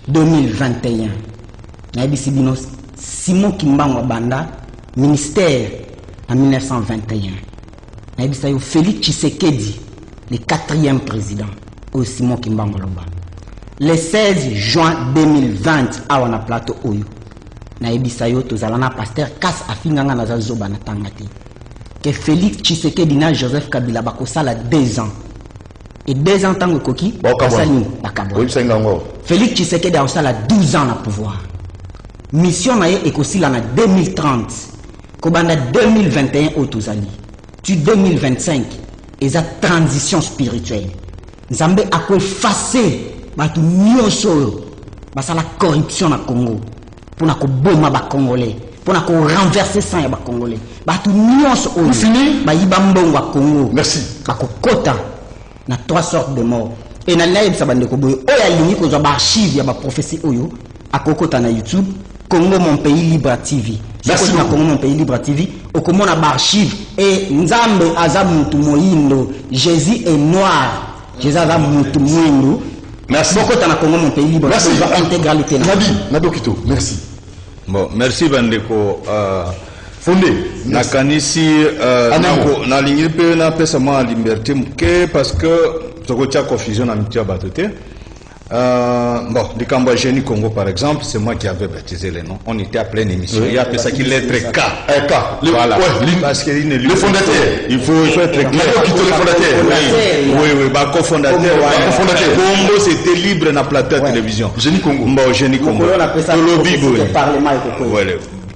S7: 2021. Naibisi bino Simon Kimbango Banda, ministère en 1921. Naibisa yo Félix Tshisekedi, le 4e président, au Simon Kimbango Loba. Le 16 juin 2020, à wana plateau oyo. Naibisa yo tozalana pasteur Kas afinganga na zoba na tangati. Que Félix Tshisekedi na Joseph Kabila bakosala 2 ans. Et 2 ans tango koki, basali bakabo. Félix Tshisekedi a osala 12 ans na pouvoir. Mission na ye ekosila na 2030. Kobanda 2021 au Tozali. Tu 2025 eza transition spirituelle. Nzambe a effacer batu nyonso basala corruption na Congo. Pour na ko boma ba Congolais, pour na ko renverser sang ya ba Congolais. Batu nyonso o fini ba yiba mbongo wa Congo.
S3: Merci.
S7: Ba ko kota na 3 sortes de morts. Et na live sabande ko boyo oya lingi ko ba archive ya ba prophétie oyo akokota na YouTube Congo mon pays libre TV.
S3: Merci
S7: beaucoup. Congo mon pays libre TV. Au comment on a archive et Nzambe azamutu moindo. Jésus est noir. Jésus azamutu moindo.
S3: Merci.
S7: Beaucoup na Congo mon pays libre.
S3: Merci.
S7: Intégralité.
S3: Nabi Okito. Merci.
S6: Bon, merci Bandeko.
S3: Fondé.
S6: Nakanisi na ligne pe na pesa ma liberté parce que tokotia confusion na mitia batote. Bon, du Cambodge Génie Congo par exemple, c'est moi qui avais baptisé les noms. On était à pleine émission. Il y a appelé ça qui lettre K. Voilà. Parce que le
S3: fondateur.
S6: Il faut être clair.
S3: Le fondateur.
S6: Oui, bah cofondateur. Congo c'était libre dans la plateau télévision.
S3: Génie Congo.
S6: Bon, Génie Congo. Tolobi Boy.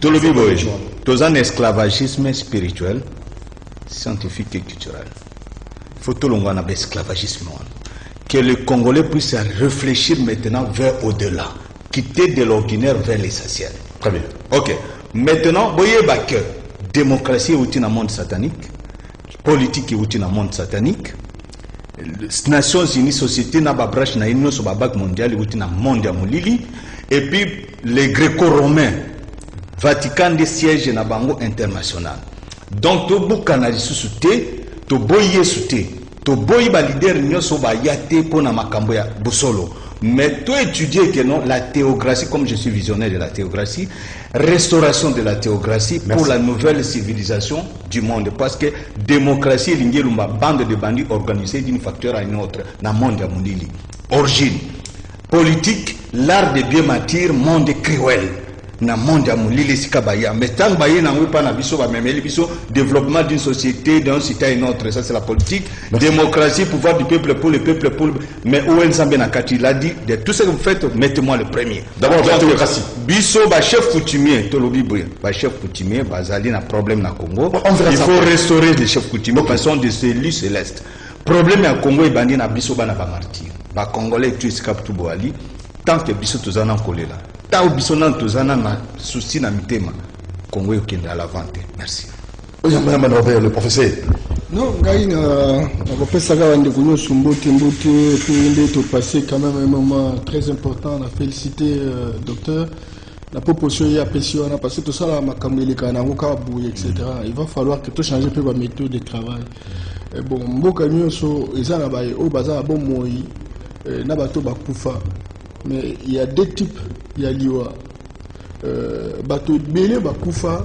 S6: Tolobi Boy. Tous un esclavagisme spirituel, scientifique et culturel. Il faut tout le monde avoir esclavagisme. Que les Congolais puissent réfléchir maintenant vers au-delà, quitter de l'ordinaire vers l'essentiel.
S3: Très bien.
S6: Ok. Maintenant, vous voyez que démocratie est un monde satanique, politique est un monde satanique, les Nations Unies, société n'a pas branche na union sur la banque mondiale est un monde amolili, et puis les Gréco-Romains, Vatican des sièges na bango international. Donc to bukana souté, to boye souté, to boye ba leader nyoso ba yate pona makambo ya busolo. Mais toi étudier que non, la théocratie, comme je suis visionnaire de la théocratie, restauration de la théocratie pour la nouvelle civilisation du monde. Parce que démocratie est une bande de bandits organisés d'une facteur à une autre dans le monde. Origine, politique, l'art de bien bâtir, monde cruel. Na monde ya mulili sikabaya mais tant baye na ngwe pa na biso ba memeli biso développement d'une société d'un cité à une autre, ça c'est la politique. Démocratie, pouvoir du peuple pour le peuple pour mais où Nzambe na kati il a dit de tout ce que vous faites mettez-moi le premier.
S3: D'abord la démocratie.
S6: Biso ba chef coutumier to lobi boye ba chef coutumier bazali na problème na Congo. Il faut restaurer les chefs coutumiers parce qu'ils sont des élus célestes. Problème à Congo ibandi na biso ba na ba martyr. Ba Congolais tu escape tout boali tant que biso tozana kolela. Tao bisona tozana na souci na mitema Congo yokende à l'avant. Merci.
S3: Le professeur.
S9: Non, ngai na kopesa ka bande kunyo sumbote mbote puis to passer quand même un moment très important. On a félicité docteur la proposition ya pesio na parce que tout ça la makameli kana ngoka bouye etc. Il va falloir que tout changer peu la méthode de travail. Bon mboka nyonso ezana baye o baza bon moi na bato bakufa. Mais il y a deux types. Il y a liwa. Bato belé bakufa.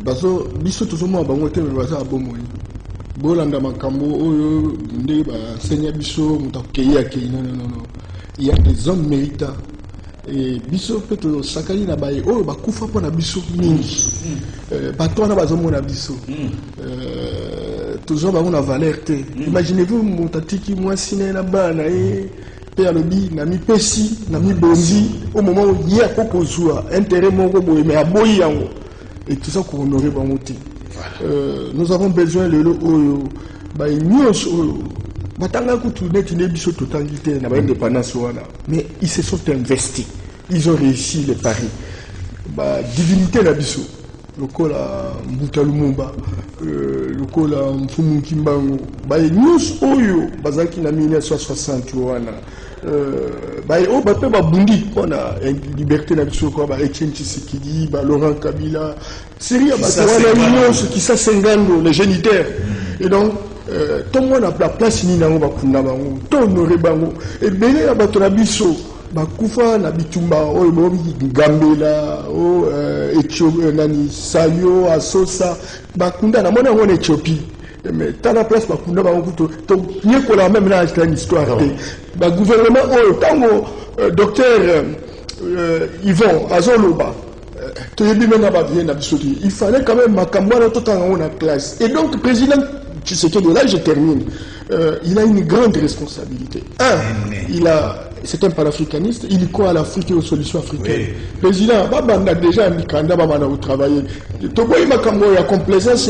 S9: Baso biso tout le monde bango te mais baza bomoi. Bolanda makambo oyo nde ba senya biso mutakeya ke non. Il y a des hommes méritants. Et biso peut sakali na baye oyo bakufa pona biso mingi. Bato na bazo mona biso. Toujours bango na valeur te. Imaginez-vous mutatiki moi sine na bana pe alobi na mi pesi na mi bonzi au moment où il y a proposé intérêt moko boye mais aboyi yango et tout ça pour honorer bango te. Nous avons besoin de l'eau ba nyos oyo batanga kutu neti ne biso totalité na ba indépendance wana mais ils se sont investis, ils ont réussi les paris ba divinité na biso lokola Mbuta Lumumba lokola Mfumu Kimbangu ba nyos oyo bazaki na 1960 wana baye o bape babundi pona liberté na biso ko ba Etienne Tshisekedi ba Laurent Kabila série ba wana ce qui s'asengando les géniteurs et donc tout le monde a la place ni nango bakunda bango to honorer bango et belé ya bato na biso bakufa na bitumba oyo bomi Gambela o Ethiopie nani Salio Asosa bakunda na mona ngone Ethiopie mais tant la place bakunda bango to nyekola même là c'est une histoire ba gouvernement oyo tango docteur Yvon Azoloba il fallait quand même makambo na totanga na classe et donc président Tshisekedi là je termine il a une grande responsabilité. C'est un panafricaniste, il croit à l'Afrique et aux solutions africaines. Oui. Président, Baba a déjà mis Kanda Baba au travail. Togo il m'a comme complaisance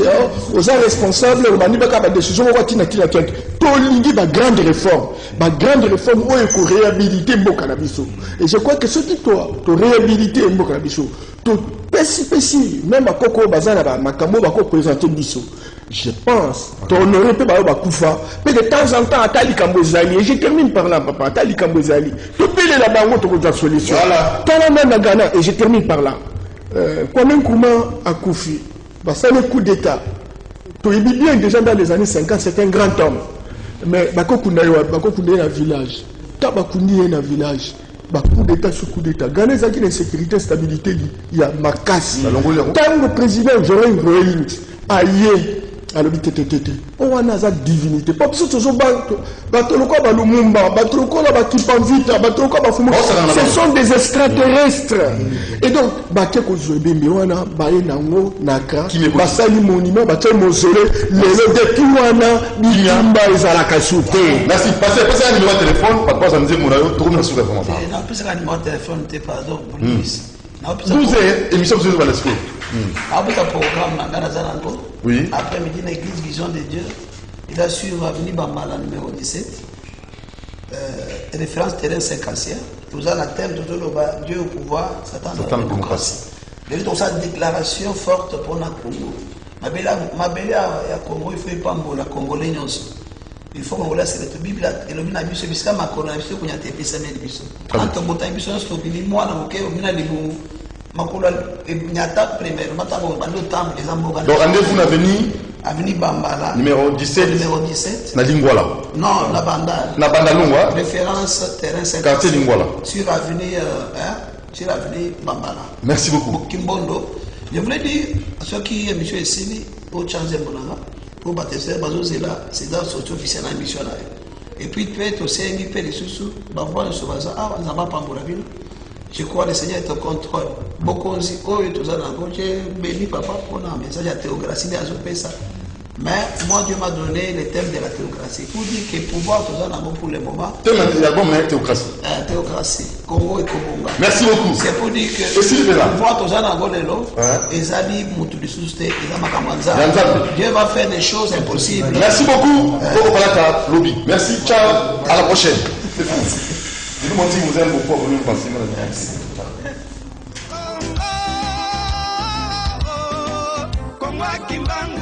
S9: aux responsables, on a mis la décision, on va tirer la tête. Tolingi ma grande réforme où il faut réhabiliter Mbokanabiso. Et je crois que ce qui doit réhabiliter Mbokanabiso, tout pessi même à Koko Bazana, Makambo va présenter Biso. Je pense qu'on aurait pu Bakoufa, mais de temps en temps, à Tali Kambozali, et je termine par là, papa, Tali Kambozali, tout payer la banque pour la solution. Voilà. Ghana, et je termine par là. Kwame Nkrumah a Koufi, ça le coup d'État. Tu es bien déjà dans les années 50, c'est un grand homme. Mais Bakokunda est un village. Tabakundi est un village. Coup d'État sur coup d'État. Ghana, c'est une sécurité, stabilité, il y a ma casse. Tant le président, j'aurais une réunion. Aïe. Alors, on a une divinité. Pas parce que ce sont ce sont des extraterrestres. Et donc,
S3: merci. Passez un numéro de téléphone. Pas de nous dire, téléphone. 12h, émission de Balasco.
S8: Après le programme,
S3: oui.
S8: Après-midi, l'église Vision de Dieu, il a sur Avenue Bambala numéro 17, référence terrain 50e. Nous avons la thème de Dieu au pouvoir, Satan dans la démocratie. Il y a une déclaration forte pour le Congo. Ma belle Congo, il faut pas la Congolais. Il faut qu'on laisse la Bible et le mina biso bisika makolo na biso kunya tepesa meli biso. Quand on bota biso so bili mwana moke o mina libu makolo nyata premier mata bon bando temps les amboga.
S3: Donc rendez-vous
S8: avenue Bambala
S3: numéro 17 na Lingwala.
S8: Non, na
S3: Banda Lungwa.
S8: Référence terrain 5
S3: quartier Lingwala.
S8: Sur avenue Bambala.
S3: Merci beaucoup.
S8: Kimbondo. Je voulais dire à ceux qui aiment monsieur Essini au Chanzé Bonanga. Pour baptiser, c'est dans ce officiel à mission là. Et puis peut-être aussi un peu les sous, voir le sauvage. Ah, on n'a pas pour la ville. Je crois que le Seigneur est au contrôle. Beaucoup aussi, oh, et tout ça, j'ai béni papa pour un message à théocratie, à ça. Mais moi, Dieu m'a donné le thème de la théocratie. Pour dire que pouvoir, tout ça, pour le moment.
S3: L'album est théocratie.
S8: Théocratie. Congo et Congo.
S3: Merci beaucoup.
S8: C'est pour dire que pouvoir, tout ça, et Zali, Moutouli Souste, Dieu va faire des choses impossibles.
S3: Merci beaucoup. Lobby. Merci. Ciao. À la prochaine. C'est fou. Je vous dis que vous aimez beaucoup. Vous nous pensez.
S1: Kimbangu